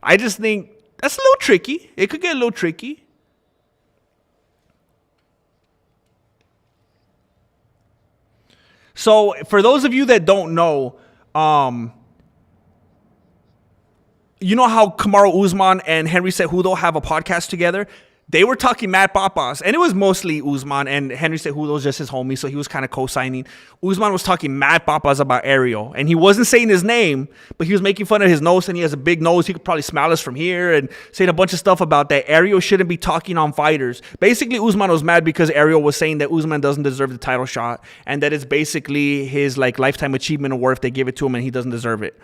I just think that's a little tricky. It could get a little tricky. So for those of you that don't know, you know how Kamaru Usman and Henry Cejudo have a podcast together? They were talking mad papas, and it was mostly Usman, and Henry Cejudo was just his homie, so he was kind of co-signing. Usman was talking mad papas about Ariel, and he wasn't saying his name, but he was making fun of his nose, and he has a big nose. He could probably smell us from here, and saying a bunch of stuff about that Ariel shouldn't be talking on fighters. Basically, Usman was mad because Ariel was saying that Usman doesn't deserve the title shot, and that it's basically his like lifetime achievement award if they give it to him, and he doesn't deserve it.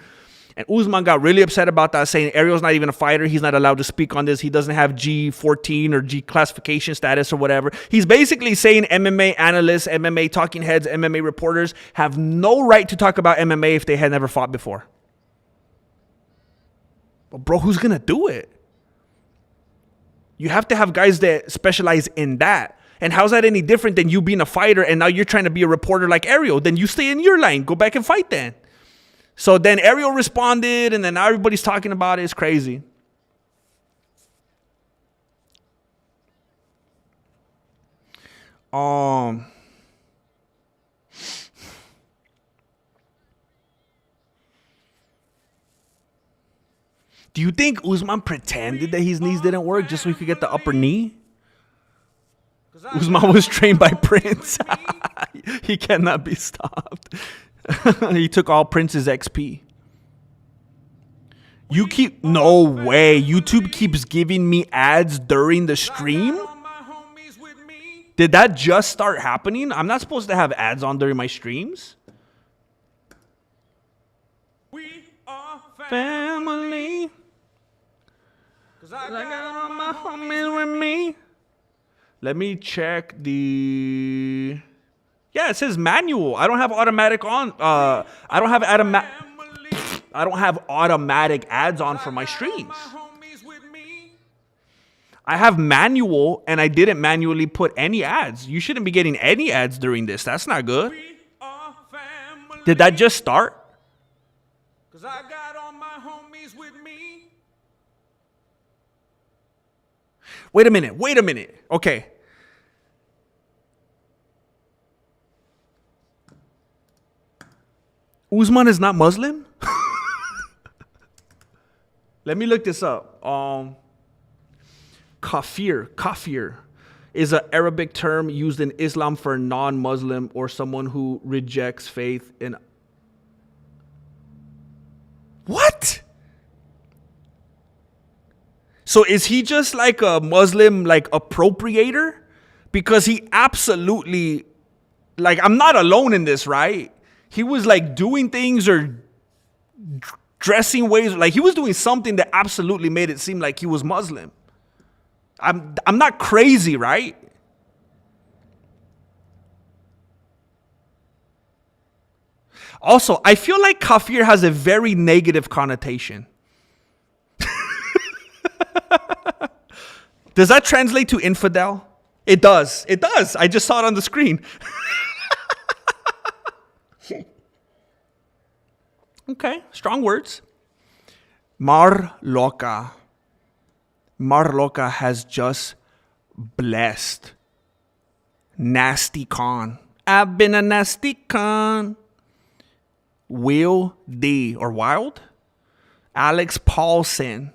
And Usman got really upset about that, saying Ariel's not even a fighter. He's not allowed to speak on this. He doesn't have G14 or G classification status or whatever. He's basically saying MMA analysts, MMA talking heads, MMA reporters have no right to talk about MMA if they had never fought before. But bro, who's going to do it? You have to have guys that specialize in that. And how's that any different than you being a fighter and now you're trying to be a reporter like Ariel? Then you stay in your lane. Go back and fight then. So then Ariel responded, and then now everybody's talking about it. It's crazy. Do you think Usman pretended that his knees didn't work just so he could get the upper knee? Usman was trained by Prince. He cannot be stopped. He took all Prince's XP. No way. YouTube keeps giving me ads during the stream? Did that just start happening? I'm not supposed to have ads on during my streams. We are Family. 'Cause I I got got all my homies with me. Let me check the... Yeah, it says manual. I don't have automatic on. I don't have automatic ads on for my streams. I have manual, and I didn't manually put any ads. You shouldn't be getting any ads during this. That's not good. Did that just start? 'Cause I got all my homies with me. Wait a minute. Okay. Usman is not Muslim? Let me look this up. Kafir is an Arabic term used in Islam for a non-Muslim or someone who rejects faith in... What? So is he just like a Muslim, like, appropriator? Because he absolutely... Like, I'm not alone in this, right? He was like doing things or dressing ways. Like, he was doing something that absolutely made it seem like he was Muslim. I'm not crazy, right? Also, I feel like kafir has a very negative connotation. Does that translate to infidel? It does. It does. I just saw it on the screen. Okay, strong words. Mar Loca. Mar Loca has just blessed Nasty Con. I've been a nasty con. Will D. or Wild. Alex Paulson.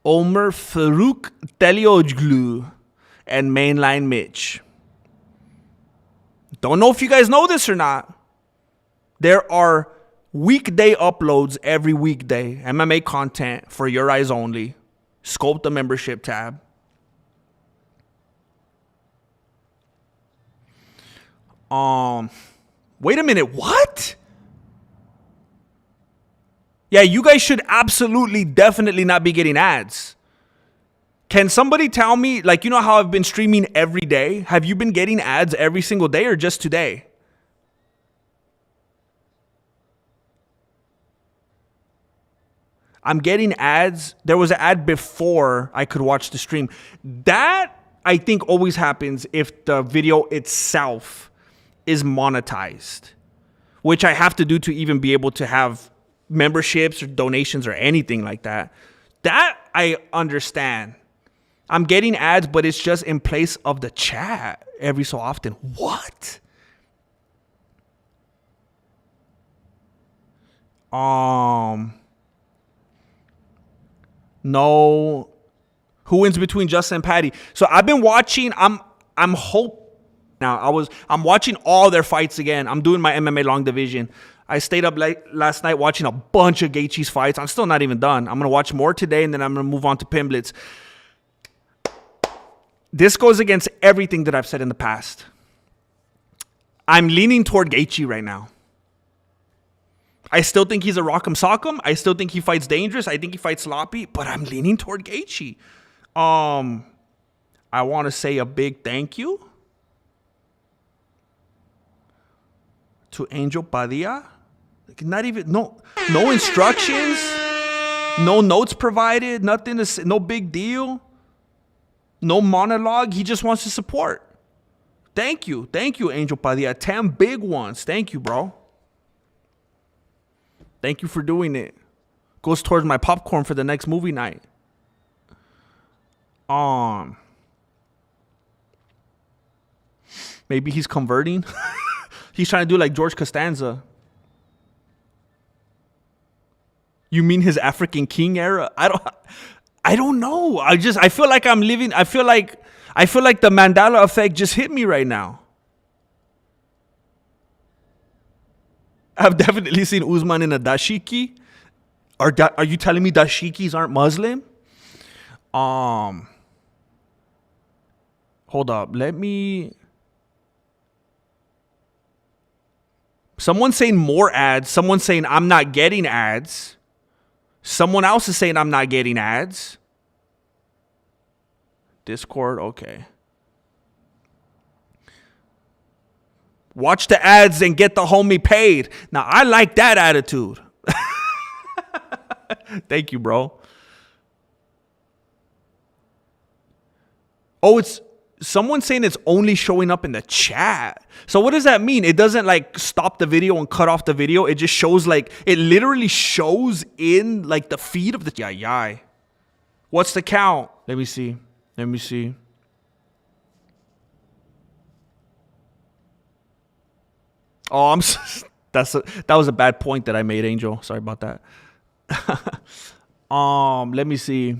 Omer Farouk Telioglu. And Mainline Mitch. Don't know if you guys know this or not. There are weekday uploads every weekday. MMA content for your eyes only. Scope the membership tab. Wait a minute. What? Yeah, you guys should absolutely, definitely not be getting ads. Can somebody tell me, like, you know how I've been streaming every day? Have you been getting ads every single day or just today? I'm getting ads. There was an ad before I could watch the stream. That, I think, always happens if the video itself is monetized, which I have to do to even be able to have memberships or donations or anything like that. That I understand. I'm getting ads, but it's just in place of the chat every so often. What? No. Who wins between Justin and Patty? So I've been watching. I'm watching all their fights again. I'm doing my MMA long division. I stayed up late last night watching a bunch of Gaethje's fights. I'm still not even done. I'm gonna watch more today, and then I'm gonna move on to Pimblitz. This goes against everything that I've said in the past. I'm leaning toward Gaethje right now. I still think he's a rock'em sock'em. I still think he fights dangerous. I think he fights sloppy, but I'm leaning toward Gaethje. I want to say a big thank you to Angel Padilla. Not even, no instructions, no notes provided, nothing to say, no big deal, no monologue. He just wants to support. Thank you, Angel Padilla. 10 big ones. Thank you, bro. Thank you for doing it. Goes towards my popcorn for the next movie night. Maybe he's converting. He's trying to do like George Costanza. You mean his African King era? I don't know. I feel like I'm living. I feel like the Mandela effect just hit me right now. I've definitely seen Usman in a dashiki. Are you telling me dashikis aren't Muslim? Hold up. Someone's saying more ads. Someone's saying I'm not getting ads. Someone else is saying I'm not getting ads. Discord, okay. Watch the ads and get the homie paid. Now, I like that attitude. Thank you, bro. Oh, it's someone saying it's only showing up in the chat. So what does that mean? It doesn't like stop the video and cut off the video. It just shows like, it literally shows in like the feed of the yai. What's the count? Let me see. Oh, that was a bad point that I made, Angel. Sorry about that. Let me see.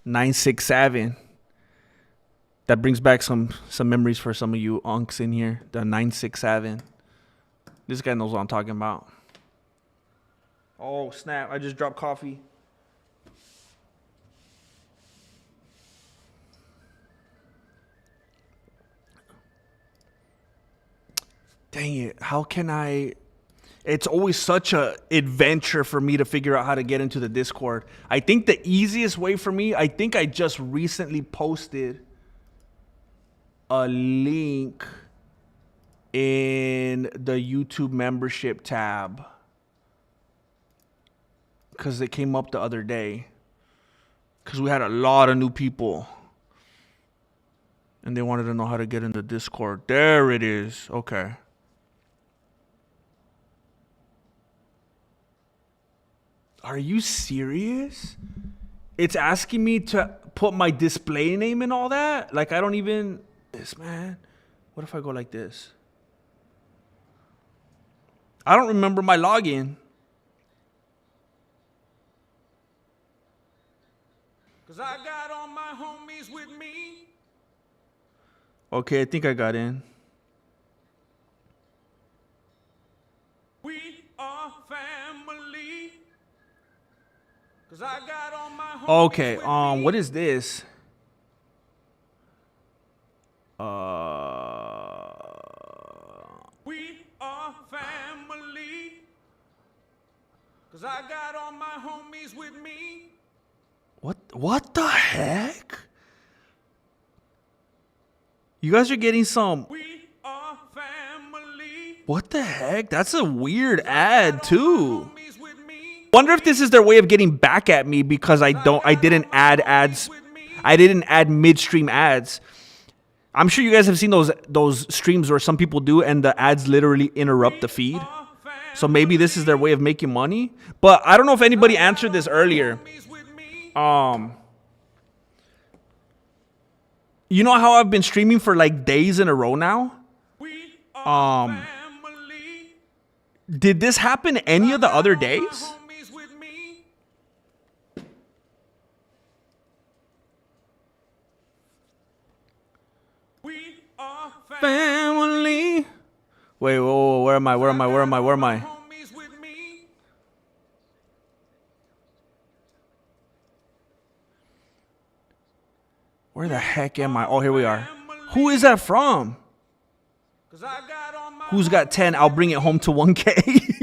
$967. That brings back some memories for some of you unks in here. The 967. This guy knows what I'm talking about. Oh, snap. I just dropped coffee. Dang it. How can I... It's always such a adventure for me to figure out how to get into the Discord. I think the easiest way for me, I think I just recently posted a link. in the YouTube membership tab. Because it came up the other day. Because we had a lot of new people. And they wanted to know how to get into Discord. There it is. Okay. Are you serious? It's asking me to put my display name and all that? Like, I don't even... This, man. What if I go like this? I don't remember my login. Cause I got all my homies with me. Okay, I think I got in. We are family. Cause I got all my homies Okay, with me. what is this? We are family. Cause I got all my homies with me. What the heck? You guys are getting some... We are family. What the heck? That's a weird ad too. Homies with me. Wonder if this is their way of getting back at me because I didn't add ads. I didn't add midstream ads. I'm sure you guys have seen those streams where some people do and the ads literally interrupt the feed. So maybe this is their way of making money. But I don't know if anybody answered this earlier. You know how I've been streaming for like days in a row now? We are family. Did this happen any of the other days? Homies with me. We are Family. Wait, whoa, where am I? Where am I? homies with me. Where the heck am I? Oh, here we are. Who is that from? Cause I got all my Who's got 10? I'll bring it home to 1K.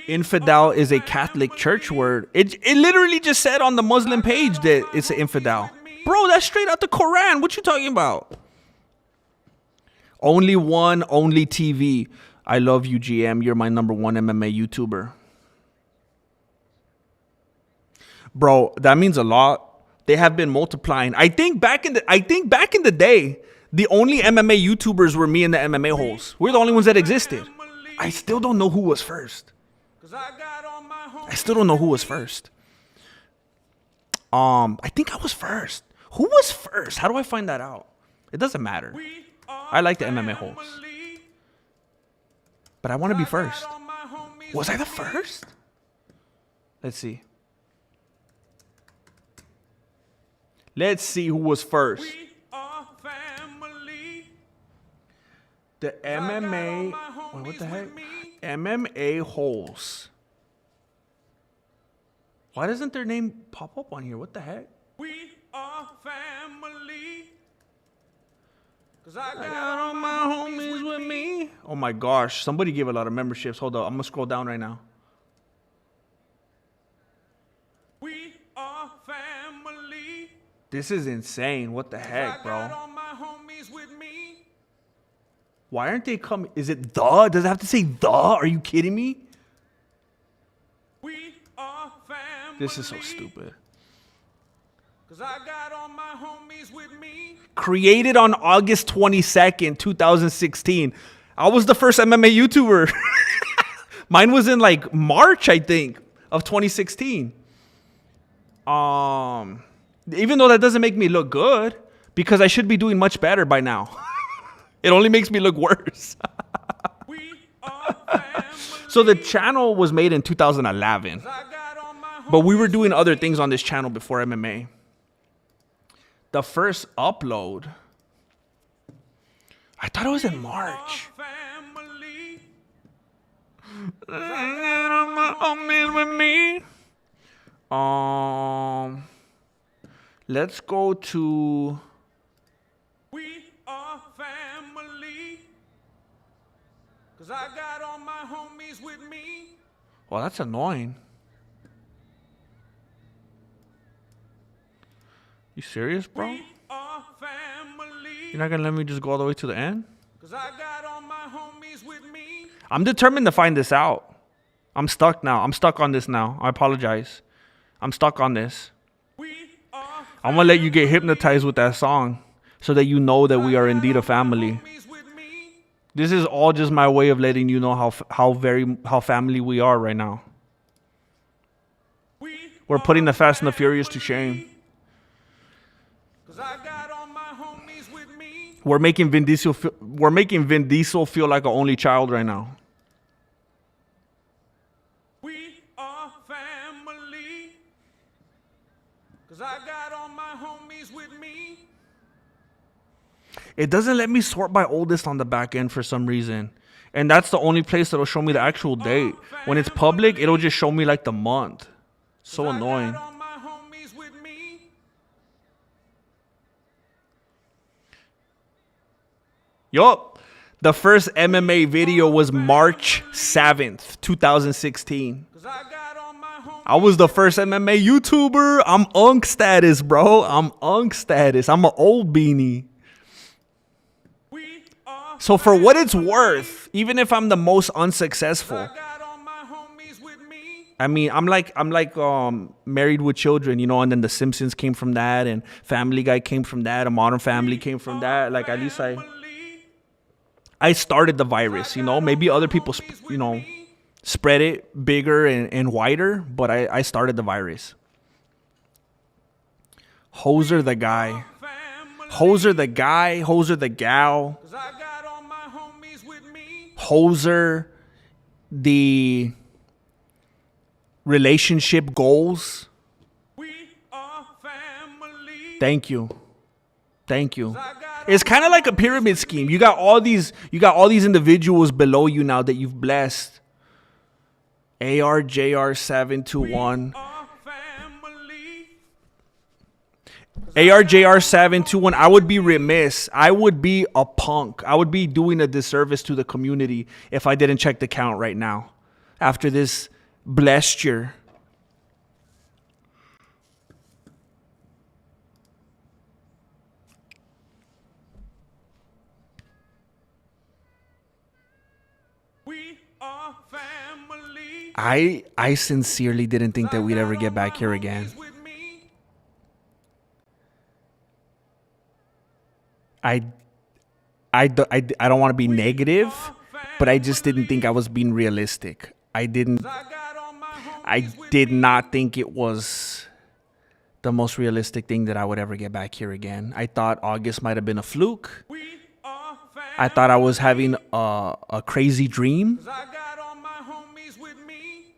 Infidel is a Catholic church word. It literally just said on the Muslim page that it's an infidel. Bro, that's straight out the Quran. What you talking about? Only one, only TV. I love you, GM. You're my number one MMA YouTuber. Bro, that means a lot. They have been multiplying. I think back in the day, the only MMA YouTubers were me and the MMA holes. We're the only ones that existed. I still don't know who was first. I still don't know who was first. I think I was first. Who was first? How do I find that out? It doesn't matter. I like the MMA holes. But I want to be first. Was I the first? Let's see. Let's see who was first. We are family. The MMA. Wait, what the heck? MMA holes. Why doesn't their name pop up on here? What the heck? We are family. Cause I I got all my homies with me. Oh my gosh. Somebody gave a lot of memberships. Hold up. I'm going to scroll down right now. We are family. This is insane. What the heck, I bro? got all my homies with me. Why aren't they coming? Is it the? Does it have to say the? Are you kidding me? We are family. This is so stupid. Cause I got all my homies with me. Created on August 22nd, 2016. I was the first MMA YouTuber. Mine was in like March, I think, of 2016. Even though that doesn't make me look good, because I should be doing much better by now. It only makes me look worse. We are family. So the channel was made in 2011. I got all my But we were doing other things on this channel before MMA. The first upload, I thought it was in March. family. Let's go to... We are family. Cause I got all my homies with me. Well, that's annoying. You serious, bro? We are family. You're not gonna let me just go all the way to the end? 'Cause I got all my homies with me. I'm determined to find this out. I'm stuck now. I'm stuck on this now. I apologize. I'm stuck on this. We are I'm gonna let you get hypnotized with that song so that you know that we are indeed a family. homies with me. This is all just my way of letting you know how family we are right now. We're putting the Fast and the Furious to shame. 'Cause I got all my homies with me. We're making Vin Diesel feel like an only child right now. We are family. 'Cause I got all my homies with me. It doesn't let me sort by oldest on the back end for some reason. And that's the only place that'll show me the actual date. When it's public, it'll just show me like the month. So annoying. I got all my homies with me. Yup. The first MMA video was March 7th, 2016. 'Cause I got all my homies. I was the first MMA YouTuber. I'm unk status, bro. I'm unk status. I'm an old beanie. We are So for what it's worth, even if I'm the most unsuccessful, I got all my homies with me. I mean, I'm like Married with Children, you know, and then The Simpsons came from that, and Family Guy came from that, A Modern Family came from that. Like at least I started the virus, you know. Maybe other people, spread it bigger and wider, but I started the virus. Hoser the guy. Hoser the guy. Hoser the gal. 'Cause I got all my homies with me. Hoser the relationship goals. We are family. Thank you. It's kind of like a pyramid scheme. You got all these individuals below you now that you've blessed. ARJR721. Our family. ARJR721. I would be remiss. I would be a punk. I would be doing a disservice to the community if I didn't check the count right now. After this blessed year. We are family. I sincerely didn't think that we'd ever get back here again. With me. I don't want to be negative, but I just didn't think I was being realistic. I I got all my homies with did me. not think it was the most realistic thing that I would ever get back here again. I thought August might have been a fluke. We are family. I thought I was having a crazy dream. 'Cause I got all my homies with me.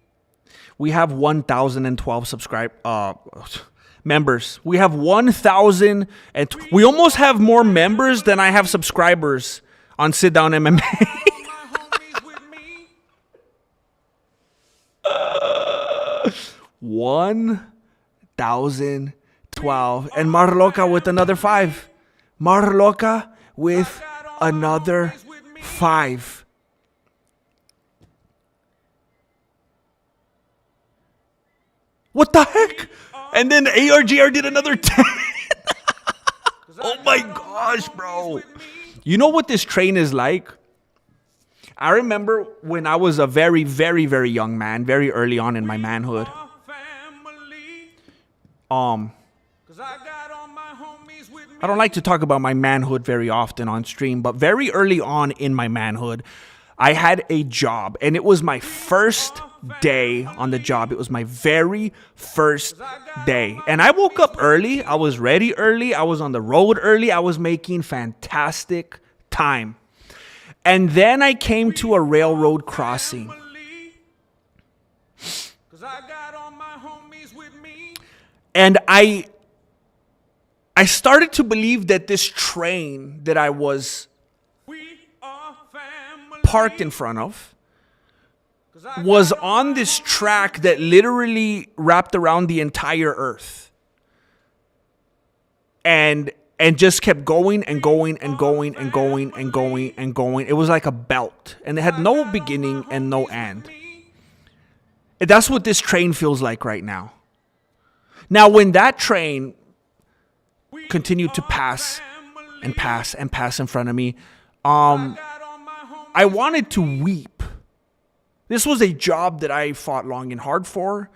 We have 1,012 members. We have 1,000 and we almost have more members than I have subscribers on Sit Down MMA. My homies with me. 1,012 and Marloca with another 5. Marloca with another 5. What the heck? And then ARGR did another 10. Oh my gosh, bro. You know what this train is like? I remember when I was a very, very, very young man, very early on in my manhood. Our family. Um, 'Cause I got all my homies with me. I don't like to talk about my manhood very often on stream, but very early on in my manhood, I had a job, and it was my first day on the job. It was my very first day. And I woke up early. I was ready early. I was on the road early. I was making fantastic time. And then I came to a railroad crossing. 'Cause I got all my homies with me. And I started to believe that this train that I was We are family. parked in front of 'Cause I was on this track that literally wrapped around the entire earth. And just kept going and going and going and going and going and going. It was like a belt. And it had no beginning and no end. And that's what this train feels like right now. Now, when that train continued to pass and pass and pass in front of me. I wanted to weep. This was a job that I fought long and hard for,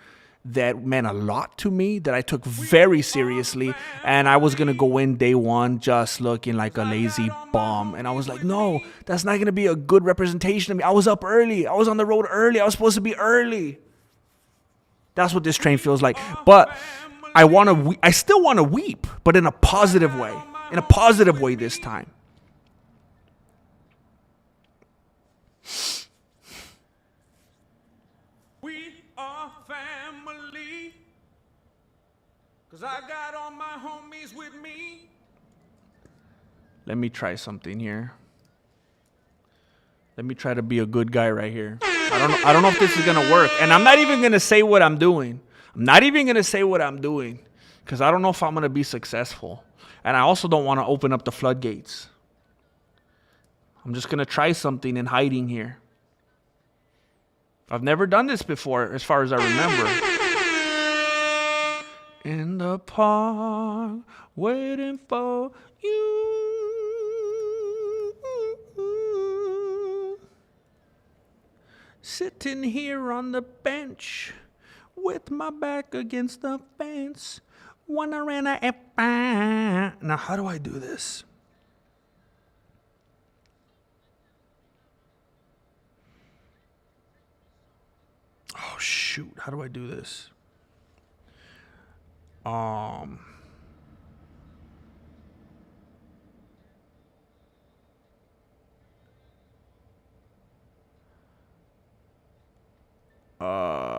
that meant a lot to me, that I took very seriously, and I was going to go in day one just looking like a lazy bum. And I was like, no, that's not going to be a good representation of me. I was up early. I was on the road early. I was supposed to be early. That's what this train feels like. But I still want to weep, but in a positive way. In a positive way this time. Cause I got all my homies with me. Let me try something here. Let me try to be a good guy right here. I don't know if this is gonna work. And I'm not even gonna say what I'm doing. I'm not even gonna say what I'm doing. Because I don't know if I'm gonna be successful. And I also don't want to open up the floodgates. I'm just gonna try something in hiding here. I've never done this before, as far as I remember. In the park, waiting for you. Sitting here on the bench, with my back against the fence. Wondering if now, how do I do this? Oh, shoot. How do I do this? Why?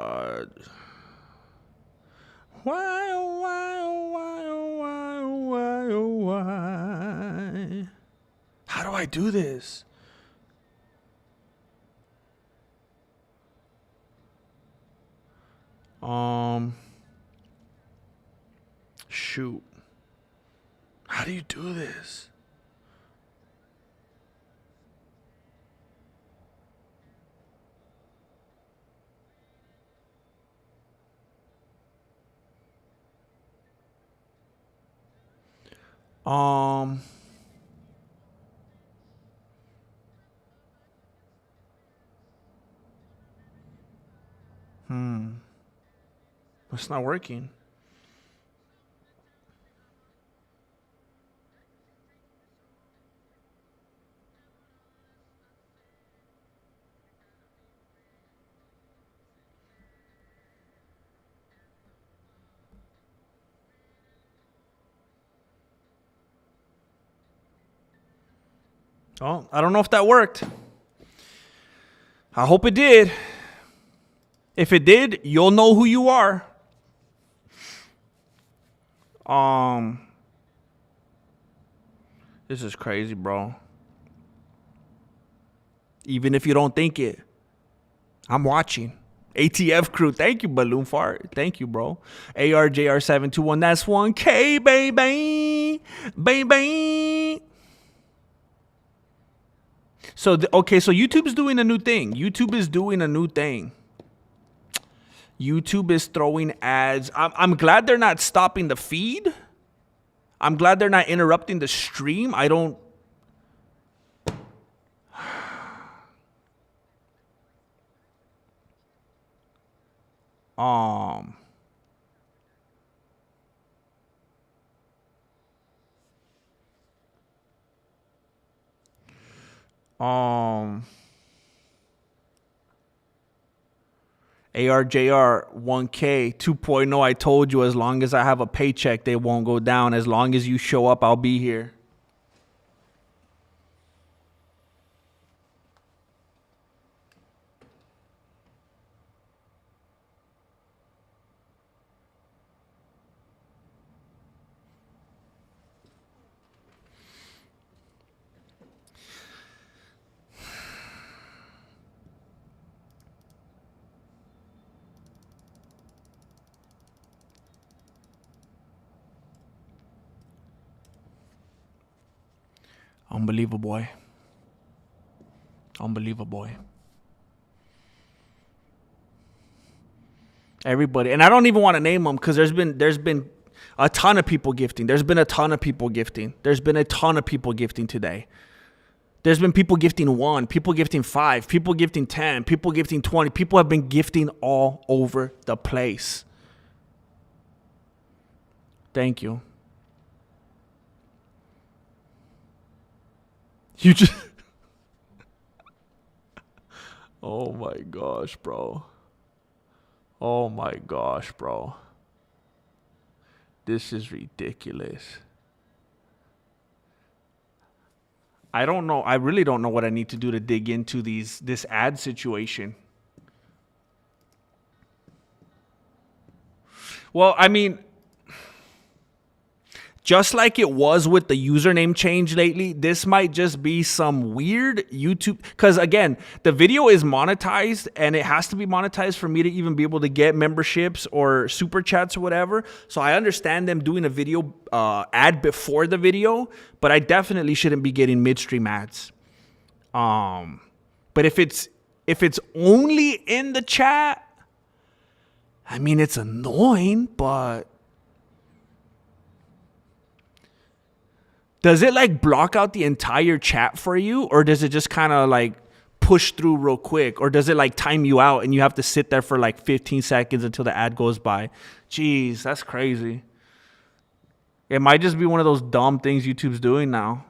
How do I do this? Shoot. How do you do this? It's not working. Oh, I don't know if that worked. I hope it did. If it did, you'll know who you are. This is crazy, bro. Even if you don't think it, I'm watching. ATF crew, thank you, Balloon Fart. Thank you, bro. ARJR721, that's 1K, baby. Baby. So, okay, so YouTube's doing a new thing. YouTube is doing a new thing. YouTube is throwing ads. I'm glad they're not stopping the feed. I'm glad they're not interrupting the stream. I don't... ARJR 1K 2.0, I told you, as long as I have a paycheck, they won't go down. As long as you show up, I'll be here. Unbelievable, boy. Unbelievable, boy. Everybody, and I don't even want to name them because there's been A ton of people gifting. There's been a ton of people gifting. There's been a ton of people gifting today. There's been people gifting 1, people gifting 5, people gifting 10, people gifting 20. People have been gifting all over the place. Thank you. You just... Oh my gosh, bro. Oh my gosh, bro. This is ridiculous. I don't know. I really don't know what I need to do to dig into this ad situation. Well, I mean, just like it was with the username change lately, this might just be some weird YouTube. Because again, the video is monetized and it has to be monetized for me to even be able to get memberships or super chats or whatever. So I understand them doing a video ad before the video, but I definitely shouldn't be getting midstream ads. But if it's only in the chat, I mean, it's annoying, but does it like block out the entire chat for you, or does it just kind of like push through real quick, or does it like time you out and you have to sit there for like 15 seconds until the ad goes by? Jeez, that's crazy. It might just be one of those dumb things YouTube's doing now.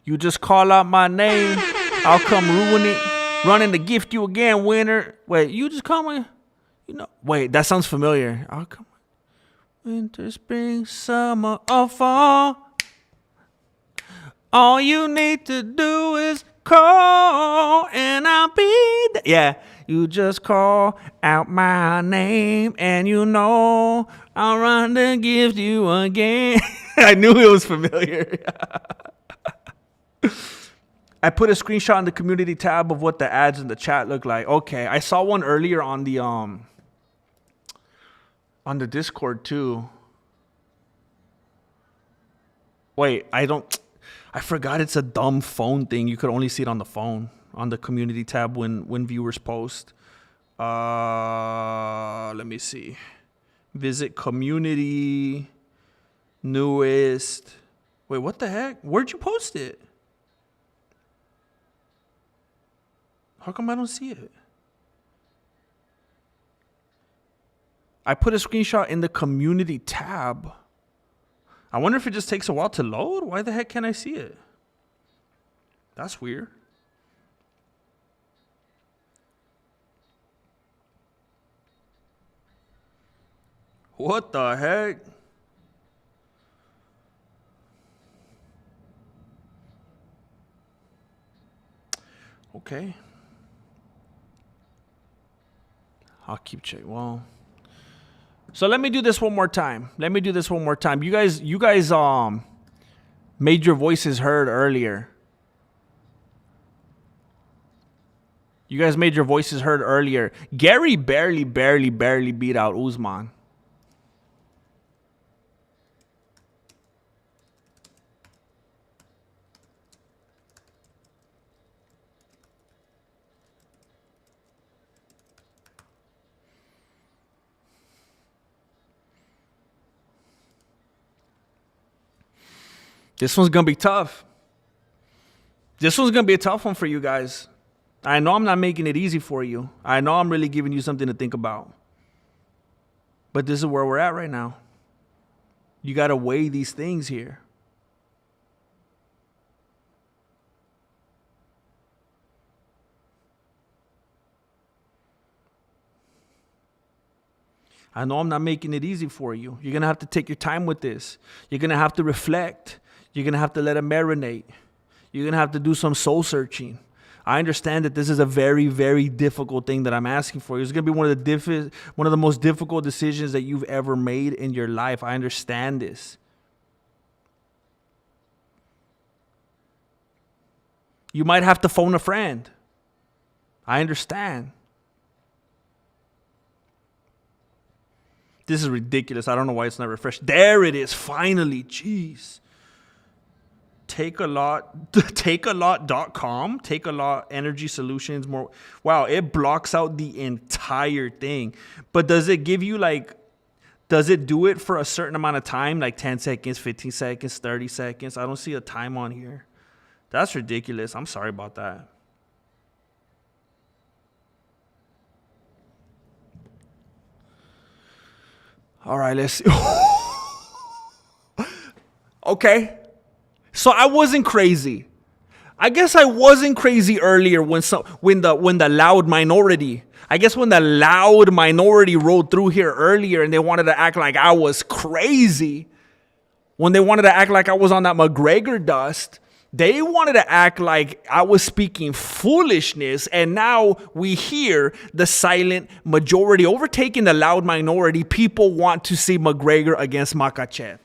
You just call out my name, I'll come running to gift you again, winner. Wait, you just call me? You know, wait, that sounds familiar. I'll come. Winter, spring, summer, or fall. All you need to do is call and I'll be there. Yeah, you just call out my name and you know I'll run to gift you again. I knew it was familiar. I put a screenshot in the community tab of what the ads in the chat look like. Okay, I saw one earlier on the Discord too. Wait, I forgot it's a dumb phone thing. You could only see it on the phone on the community tab when viewers post. Let me see. Visit community newest. Wait, what the heck? Where'd you post it? How come I don't see it? I put a screenshot in the community tab. I wonder if it just takes a while to load. Why the heck can't I see it? That's weird. What the heck? Okay. I'll keep checking. Well, so let me do this one more time. You guys made your voices heard earlier. Gary barely beat out Usman. This one's going to be tough. This one's going to be a tough one for you guys. I know I'm not making it easy for you. I know I'm really giving you something to think about. But this is where we're at right now. You got to weigh these things here. I know I'm not making it easy for you. You're going to have to take your time with this. You're going to have to reflect. You're going to have to let it marinate. You're going to have to do some soul searching. I understand that this is a very, very difficult thing that I'm asking for you. It's going to be one of the most difficult decisions that you've ever made in your life. I understand this. You might have to phone a friend. I understand. This is ridiculous. I don't know why it's not refreshed. There it is. Finally. Jeez. takealot.com, Take a Lot Energy Solutions. More. Wow, it blocks out the entire thing. But does it give you like, does it do it for a certain amount of time? Like 10 seconds, 15 seconds, 30 seconds? I don't see a time on here. That's ridiculous. I'm sorry about that. All right, let's see. Okay. So I wasn't crazy. I guess I wasn't crazy earlier when the loud minority. I guess when the loud minority rolled through here earlier and they wanted to act like I was crazy. When they wanted to act like I was on that McGregor dust. They wanted to act like I was speaking foolishness, and now we hear the silent majority overtaking the loud minority. People want to see McGregor against Makhachev.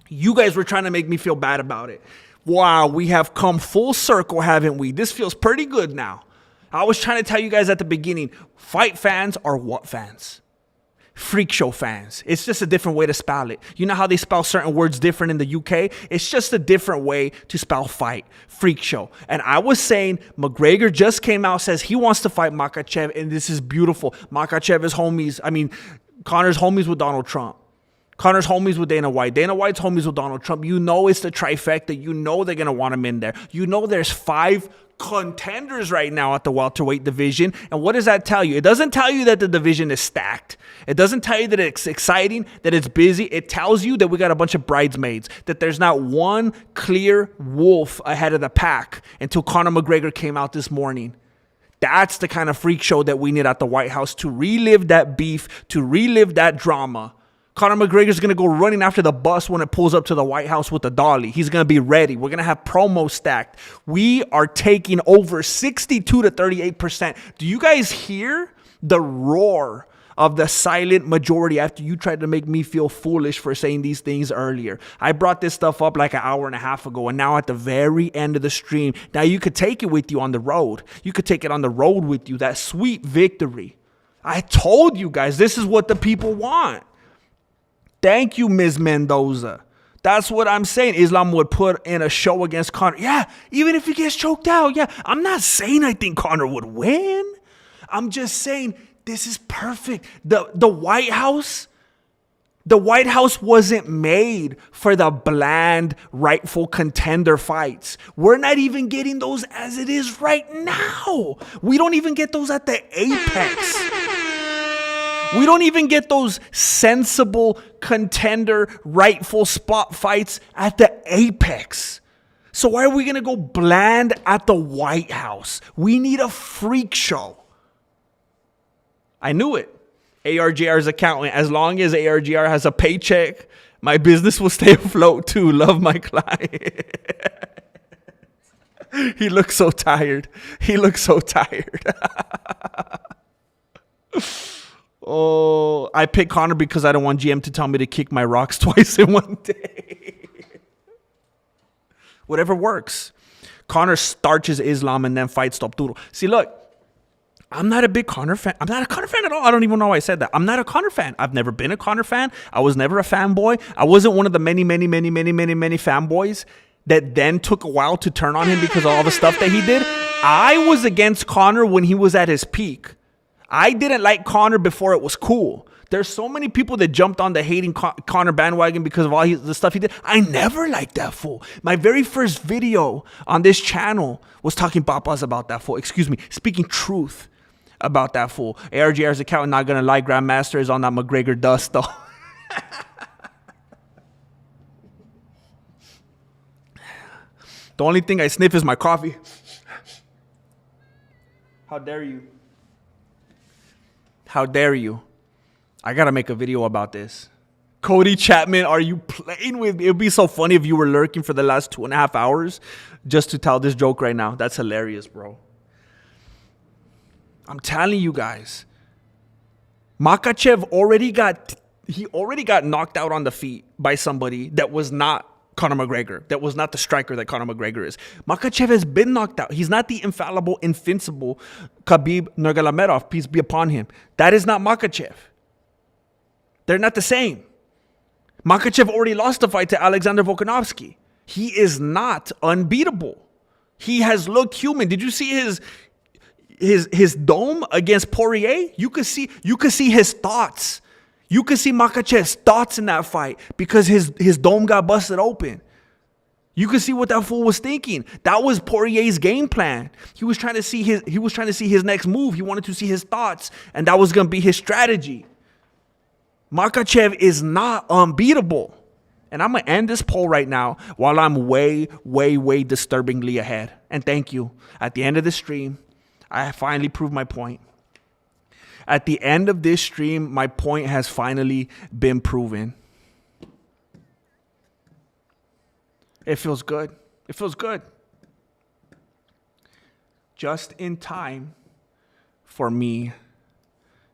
You guys were trying to make me feel bad about it. Wow, we have come full circle, haven't we? This feels pretty good now. I was trying to tell you guys at the beginning, fight fans are what fans? Freak show fans. It's just a different way to spell it. You know how they spell certain words different in the UK? It's just a different way to spell fight. Freak show. And I was saying McGregor just came out, says he wants to fight Makhachev, and this is beautiful. Makhachev is Conor's homies with Donald Trump. Conor's homies with Dana White. Dana White's homies with Donald Trump. You know it's the trifecta. You know they're going to want him in there. You know there's 5 contenders right now at the welterweight division. And what does that tell you? It doesn't tell you that the division is stacked. It doesn't tell you that it's exciting, that it's busy. It tells you that we got a bunch of bridesmaids, that there's not one clear wolf ahead of the pack until Conor McGregor came out this morning. That's the kind of freak show that we need at the White House to relive that beef, to relive that drama. Conor McGregor's going to go running after the bus when it pulls up to the White House with the dolly. He's going to be ready. We're going to have promos stacked. We are taking over 62 to 38%. Do you guys hear the roar of the silent majority after you tried to make me feel foolish for saying these things earlier? I brought this stuff up like an hour and a half ago, and now at the very end of the stream, now you could take it with you on the road. You could take it on the road with you, that sweet victory. I told you guys, this is what the people want. Thank you, Ms. Mendoza. That's what I'm saying. Islam would put in a show against Conor. Yeah, even if he gets choked out. Yeah, I'm not saying I think Conor would win. I'm just saying this is perfect. The White House wasn't made for the bland, rightful contender fights. We're not even getting those as it is right now. We don't even get those at the apex. We don't even get those sensible contender, rightful spot fights at the apex. So why are we going to go bland at the White House? We need a freak show. I knew it. ARGR's accountant. As long as ARGR has a paycheck, my business will stay afloat too. Love my client. He looks so tired. Oh, I picked Conor because I don't want GM to tell me to kick my rocks twice in one day. Whatever works. Conor starches Islam and then fights Topturo. See, look, I'm not a big Conor fan. I'm not a Conor fan at all. I don't even know why I said that. I'm not a Conor fan. I've never been a Conor fan. I was never a fanboy. I wasn't one of the many fanboys that then took a while to turn on him because of all the stuff that he did. I was against Conor when he was at his peak. I didn't like Conor before it was cool. There's so many people that jumped on the hating Conor bandwagon because of all the stuff he did. I never liked that fool. My very first video on this channel was talking papas about that fool. Excuse me, speaking truth about that fool. ARGR's accountant, not gonna lie, Grandmaster is on that McGregor dust though. The only thing I sniff is my coffee. How dare you? How dare you? I gotta make a video about this. Cody Chapman, are you playing with me? It'd be so funny if you were lurking for the last 2.5 hours just to tell this joke right now. That's hilarious, bro. I'm telling you guys. Makhachev already got knocked out on the feet by somebody that was not Conor McGregor. That was not the striker that Conor McGregor is. Makhachev has been knocked out. He's not the infallible, invincible Khabib Nurmagomedov. Peace be upon him. That is not Makhachev. They're not the same. Makhachev already lost the fight to Alexander Volkanovski. He is not unbeatable. He has looked human. Did you see his dome against Poirier? You could see his thoughts. You could see Makhachev's thoughts in that fight because his dome got busted open. You could see what that fool was thinking. That was Poirier's game plan. He was trying to see his next move. He wanted to see his thoughts, and that was gonna be his strategy. Makhachev is not unbeatable. And I'm going to end this poll right now while I'm way, way, way disturbingly ahead. And thank you. At the end of the stream, I finally proved my point. At the end of this stream, my point has finally been proven. It feels good. It feels good. Just in time for me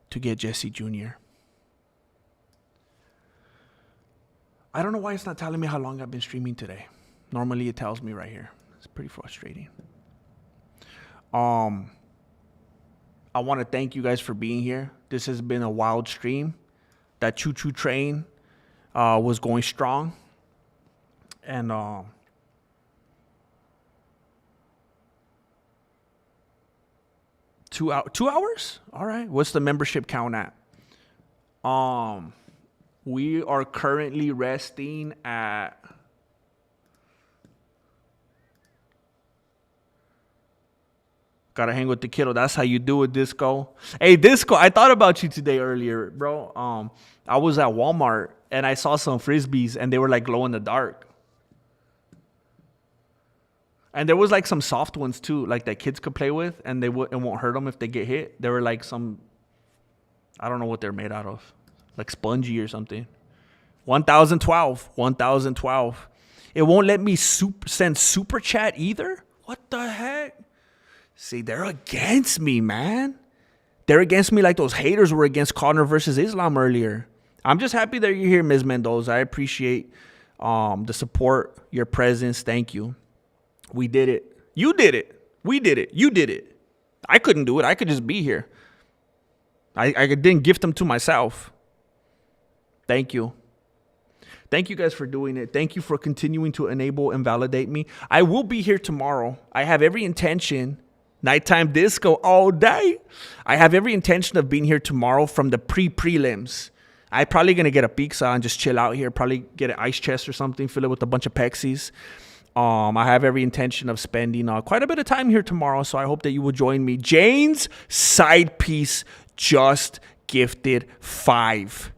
to get Jesse Jr. I don't know why it's not telling me how long I've been streaming today. Normally it tells me right here. It's pretty frustrating. I want to thank you guys for being here. This has been a wild stream. That choo-choo train was going strong. And 2 hours? All right. What's the membership count at? We are currently resting at gotta hang with the kiddo. That's how you do it, Disco. Hey, Disco, I thought about you today earlier, bro. I was at Walmart and I saw some frisbees and they were like glow in the dark. And there was like some soft ones too, like that kids could play with, and it won't hurt them if they get hit. They were like some, I don't know what they're made out of, like spongy or something. 1012. It won't let me send super chat either. What the heck? See, they're against me, man. They're against me like those haters were against Conor versus Islam earlier. I'm just happy that you're here, Ms. Mendoza. I appreciate the support, your presence. Thank you. We did it. You did it. We did it. You did it. I couldn't do it. I could just be here. I didn't gift them to myself. Thank you. Thank you guys for doing it. Thank you for continuing to enable and validate me. I will be here tomorrow. I have every intention. Nighttime disco all day. I have every intention of being here tomorrow from the prelims. I'm probably going to get a pizza and just chill out here. Probably get an ice chest or something. Fill it with a bunch of Pepsis. I have every intention of spending quite a bit of time here tomorrow, so I hope that you will join me. Jane's side piece just gifted 5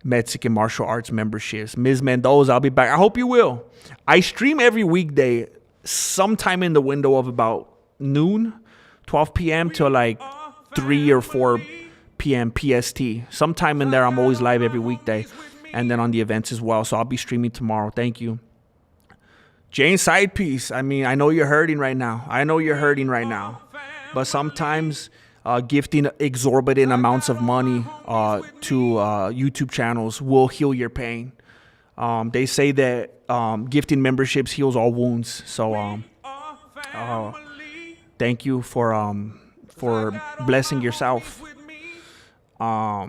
Mexican martial arts memberships. Ms. Mendoza, I'll be back. I hope you will. I stream every weekday sometime in the window of about noon, 12 p.m. to like 3 or 4 p.m. PST. Sometime in there, I'm always live every weekday, and then on the events as well, so I'll be streaming tomorrow. Thank you. Jane side piece. I mean, I know you're hurting right now. But sometimes gifting exorbitant amounts of money to YouTube channels will heal your pain. They say that gifting memberships heals all wounds. So thank you for blessing yourself. I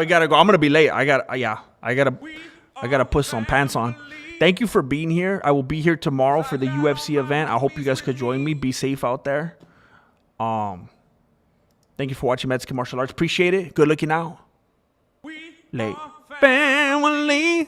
gotta go. I'm gonna be late. I gotta put some pants on. Thank you for being here. I will be here tomorrow for the UFC event. I hope you guys could join me. Be safe out there. Thank you for watching Mexican Martial Arts. Appreciate it. Good looking out. Late. Family.